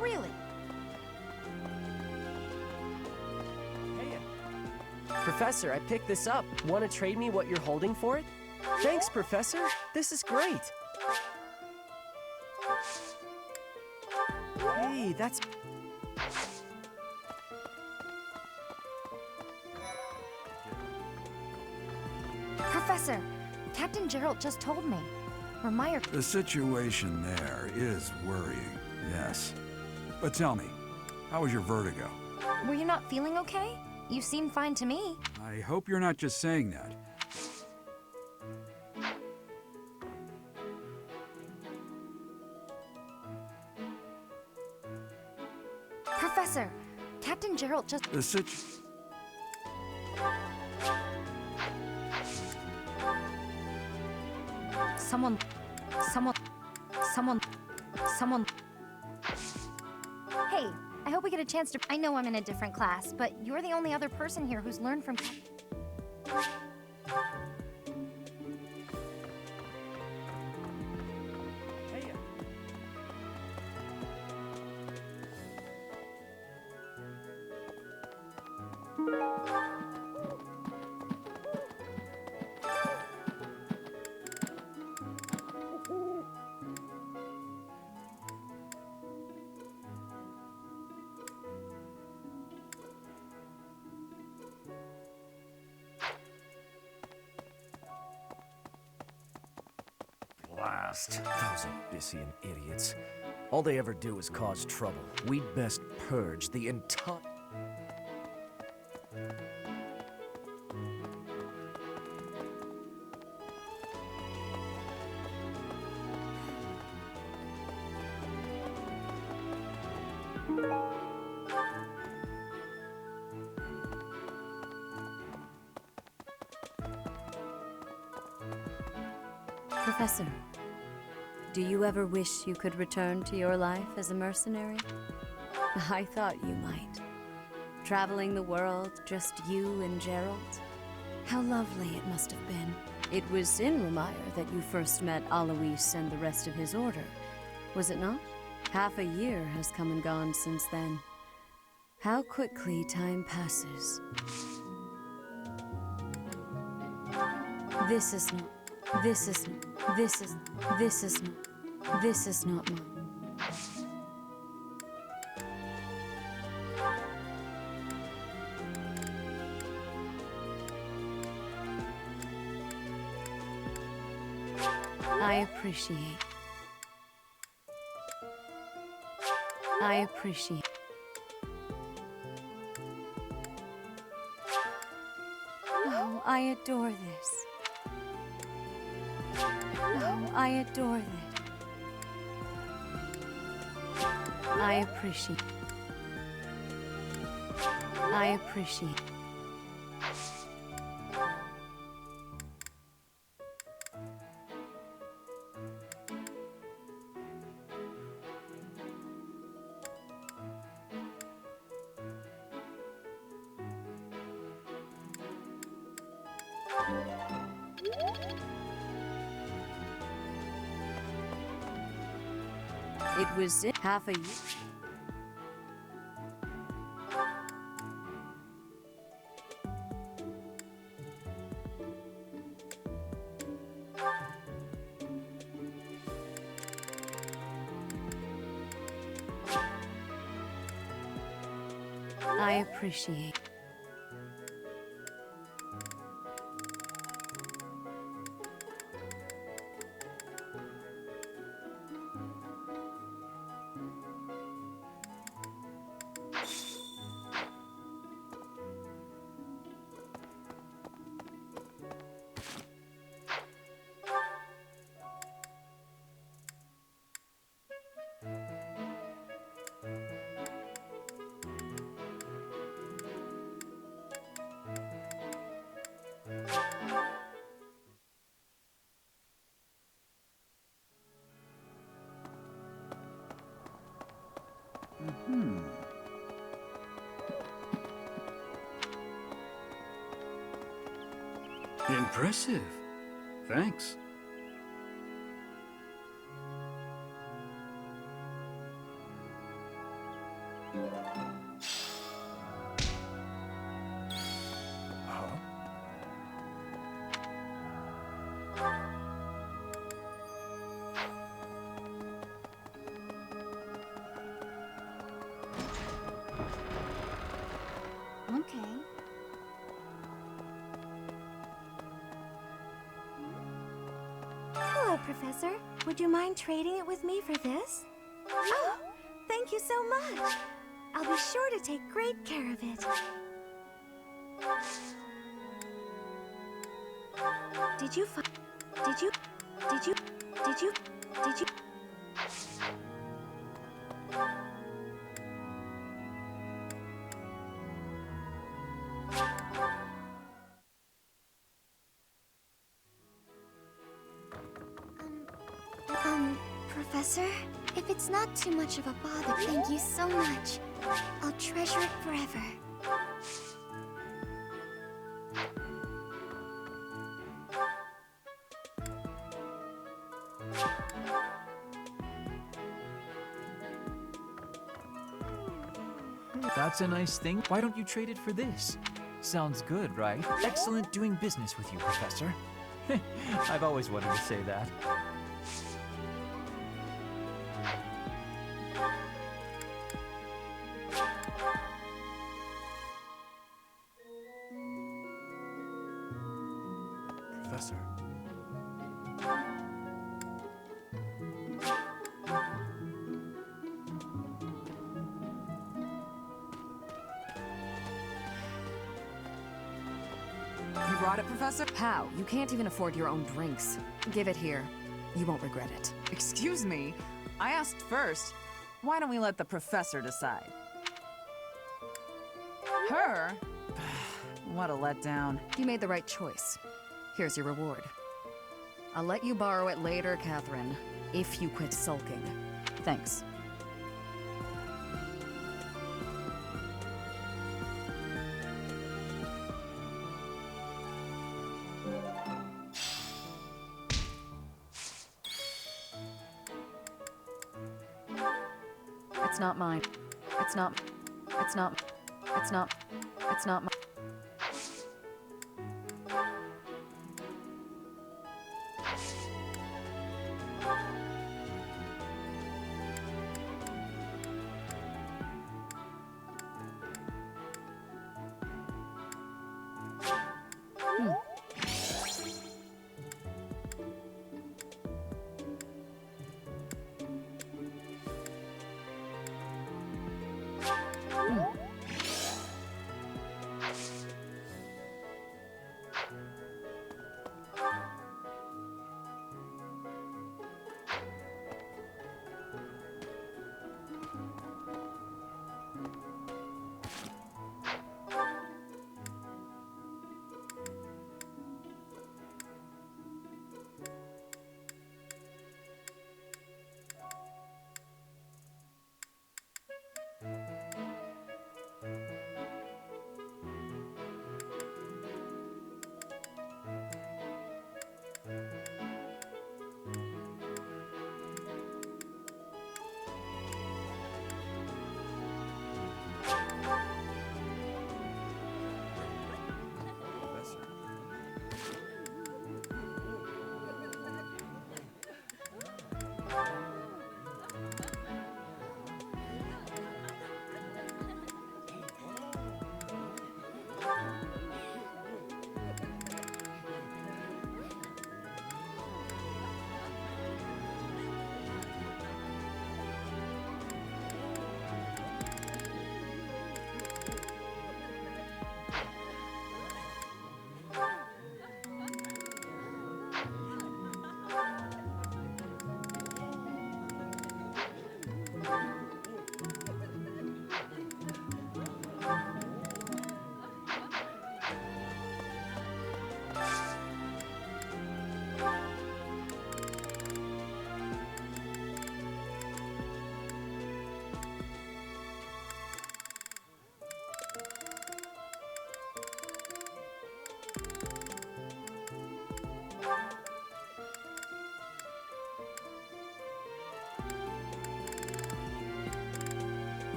Really? Professor, I picked this up. Want to trade me what you're holding for it? Thanks, Professor. This is great. Hey, that's... Professor, Captain Gerald just told me. Remire... The situation there is worrying, yes. But tell me, how was your vertigo? Were you not feeling okay? You seem fine to me. I hope you're not just saying that. Professor, Captain Gerald just... The situation... Someone... Hey, I hope we get a chance to... I know I'm in a different class, but you're the only other person here who's learned from... Blast. Those Abyssian idiots. All they ever do is cause trouble. We'd best purge the entire... Professor, do you ever wish you could return to your life as a mercenary? I thought you might. Traveling the world, just you and Gerald. How lovely it must have been. It was in Remire that you first met Alois and the rest of his order, was it not? Half a year has come and gone since then. How quickly time passes. This is not mine. I appreciate. Oh, I adore this. Oh, I adore this. I appreciate. I appreciate. It was half a year. I appreciate. Impressive. Thanks. Okay. Hello, Professor. Would you mind trading it with me for this? Oh, thank you so much. I'll be sure to take great care of it. Did you find... Did you... Did you... Did you... Did you... Professor? If it's not too much of a bother, thank you so much. I'll treasure it forever. That's a nice thing. Why don't you trade it for this? Sounds good, right? Excellent doing business with you, Professor. I've always wanted to say that. Professor. You brought it, Professor? How? You can't even afford your own drinks. Give it here. You won't regret it. Excuse me. I asked first. Why don't we let the professor decide? Her? What a letdown. You made the right choice. Here's your reward. I'll let you borrow it later, Catherine, if you quit sulking. Thanks. It's not mine. It's not. It's not. It's not. It's not mine.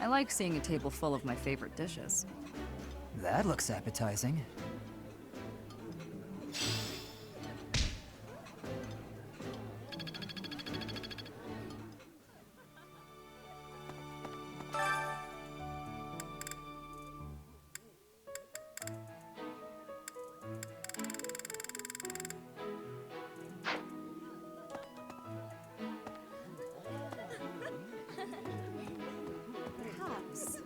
I like seeing a table full of my favorite dishes. That looks appetizing. Perhaps.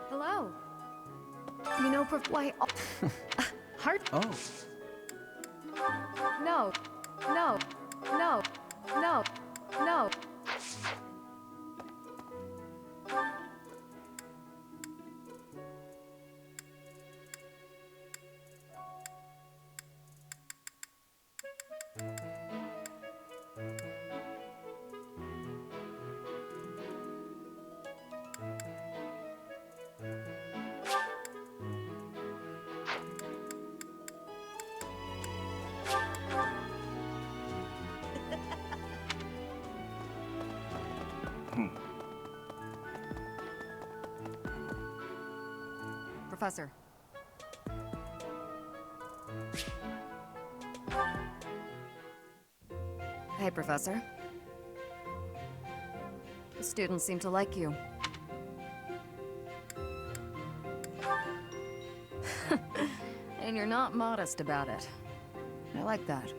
Hello. You know, why? Heart? Oh. No. No. No. No. No. Professor. Hey, Professor. The students seem to like you. And you're not modest about it. I like that.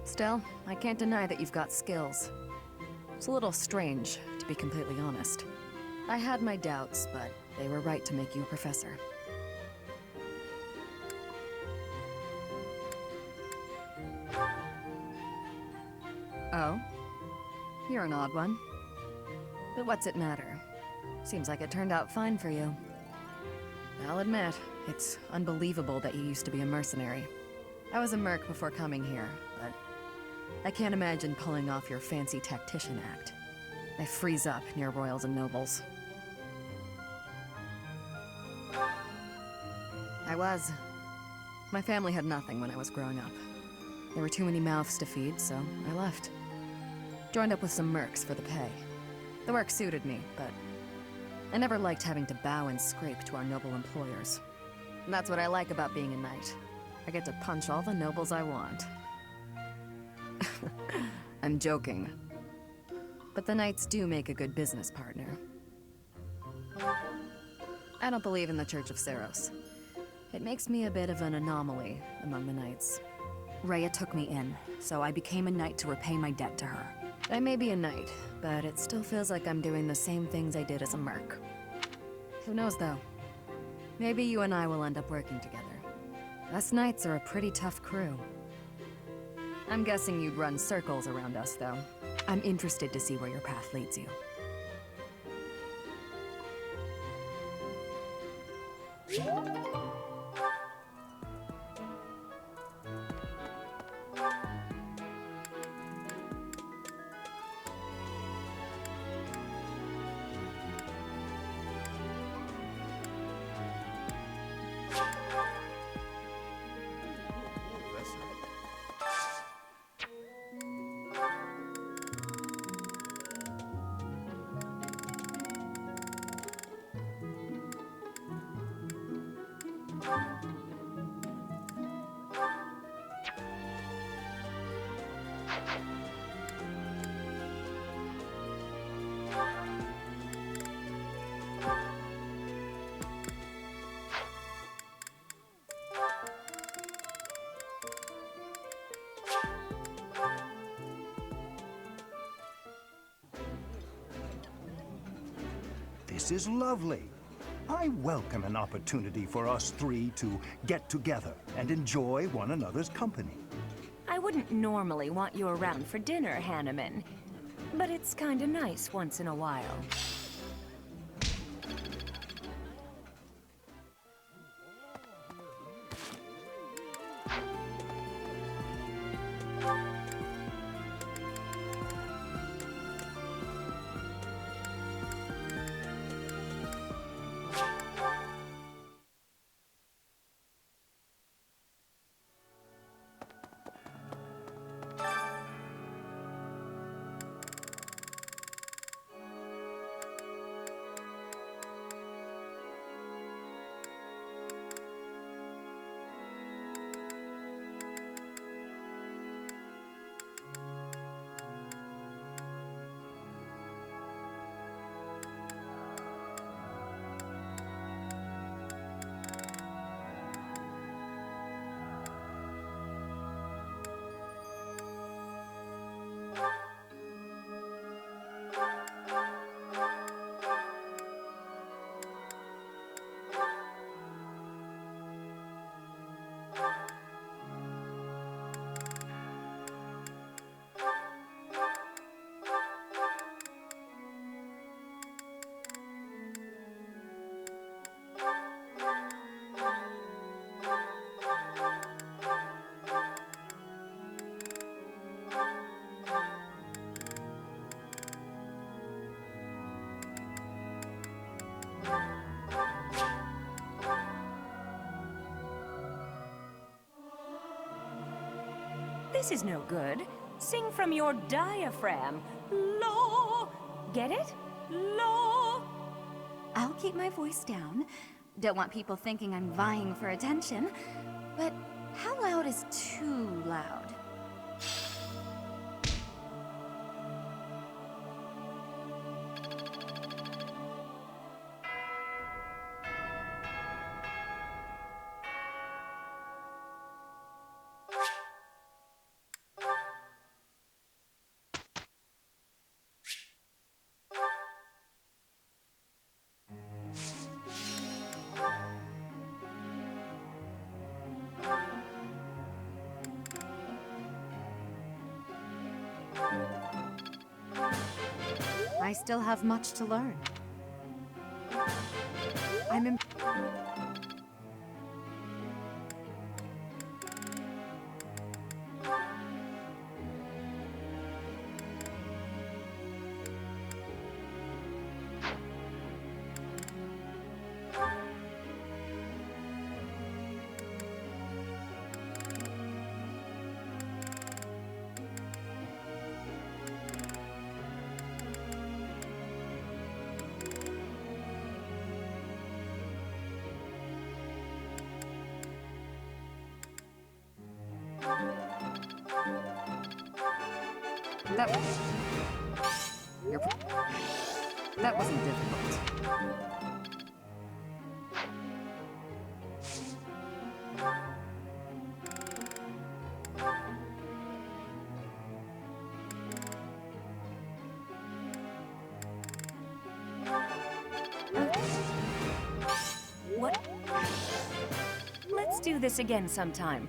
Still, I can't deny that you've got skills. It's a little strange, to be completely honest. I had my doubts, but they were right to make you a professor. Oh? You're an odd one. But what's it matter? Seems like it turned out fine for you. I'll admit, it's unbelievable that you used to be a mercenary. I was a merc before coming here, but I can't imagine pulling off your fancy tactician act. I freeze up near royals and nobles. I was. My family had nothing when I was growing up. There were too many mouths to feed, so I left. Joined up with some mercs for the pay. The work suited me, but I never liked having to bow and scrape to our noble employers. And that's what I like about being a knight. I get to punch all the nobles I want. I'm joking. But the knights do make a good business partner. I don't believe in the Church of Seros. It makes me a bit of an anomaly among the knights. Rhea took me in, so I became a knight to repay my debt to her. I may be a knight, but it still feels like I'm doing the same things I did as a merc. Who knows, though? Maybe you and I will end up working together. Us knights are a pretty tough crew. I'm guessing you'd run circles around us, though. I'm interested to see where your path leads you. This is lovely. I welcome an opportunity for us three to get together and enjoy one another's company. I wouldn't normally want you around for dinner, Hanneman. But it's kinda nice once in a while. This is no good. Sing from your diaphragm. Law. Get it? Law. I'll keep my voice down. Don't want people thinking I'm vying for attention. But how loud is too loud? I still have much to learn. I'm in. That wasn't difficult. What? Let's do this again sometime.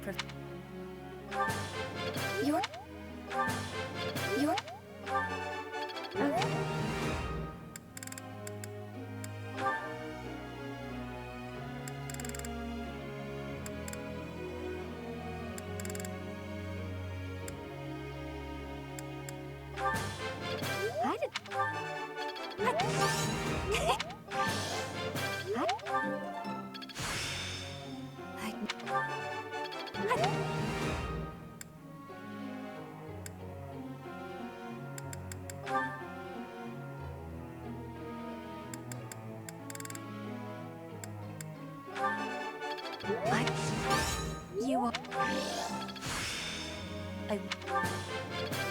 You're... You are...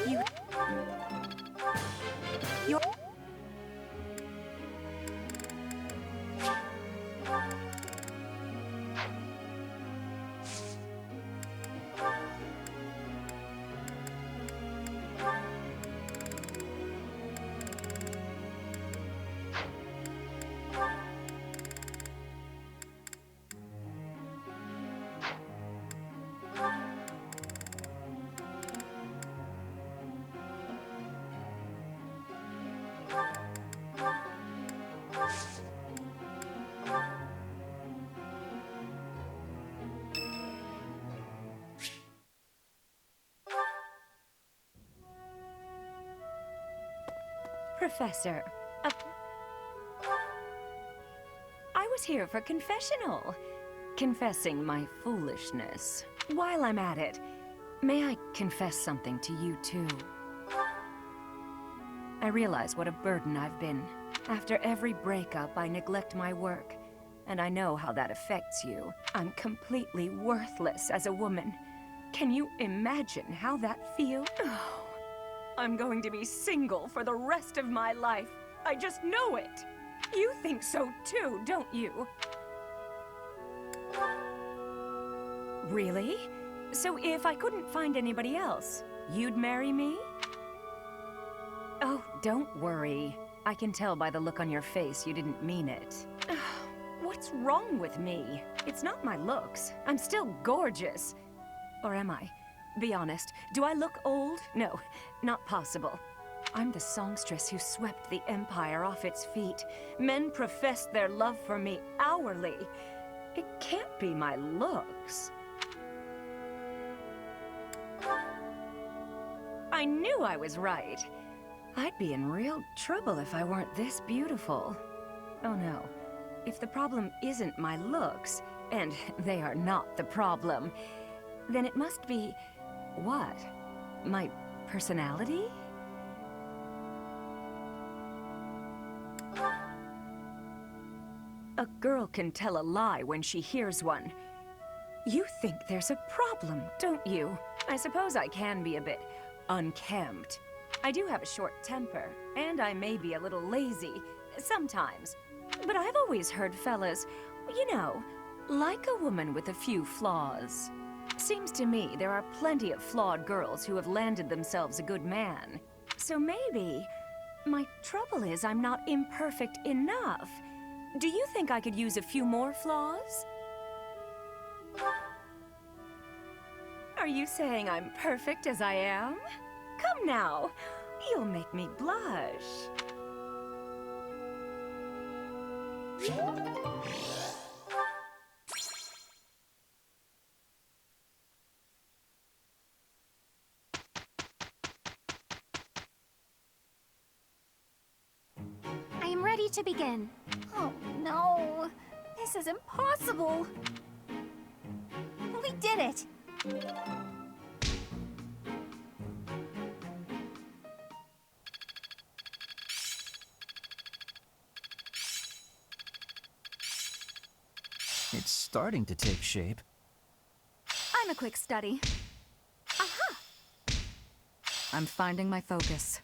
You... You're... Professor, I was here for confessional. Confessing my foolishness. While I'm at it, may I confess something to you too? I realize what a burden I've been. After every breakup, I neglect my work, and I know how that affects you. I'm completely worthless as a woman. Can you imagine how that feels? Oh, I'm going to be single for the rest of my life. I just know it. You think so too, don't you? Really? So if I couldn't find anybody else, you'd marry me? Oh, don't worry. I can tell by the look on your face you didn't mean it. What's wrong with me? It's not my looks. I'm still gorgeous. Or am I? Be honest, do I look old? No, not possible. I'm the songstress who swept the Empire off its feet. Men professed their love for me hourly. It can't be my looks. I knew I was right. I'd be in real trouble if I weren't this beautiful. Oh no, if the problem isn't my looks, and they are not the problem, then it must be... what? My personality? A girl can tell a lie when she hears one. You think there's a problem, don't you? I suppose I can be a bit unkempt. I do have a short temper, and I may be a little lazy, sometimes. But I've always heard fellas, you know, like a woman with a few flaws. Seems to me there are plenty of flawed girls who have landed themselves a good man. So maybe my trouble is I'm not imperfect enough. Do you think I could use a few more flaws? Are you saying I'm perfect as I am? Come now, you'll make me blush. I am ready to begin. Oh no, this is impossible. We did it! It's starting to take shape. I'm a quick study. I'm finding my focus.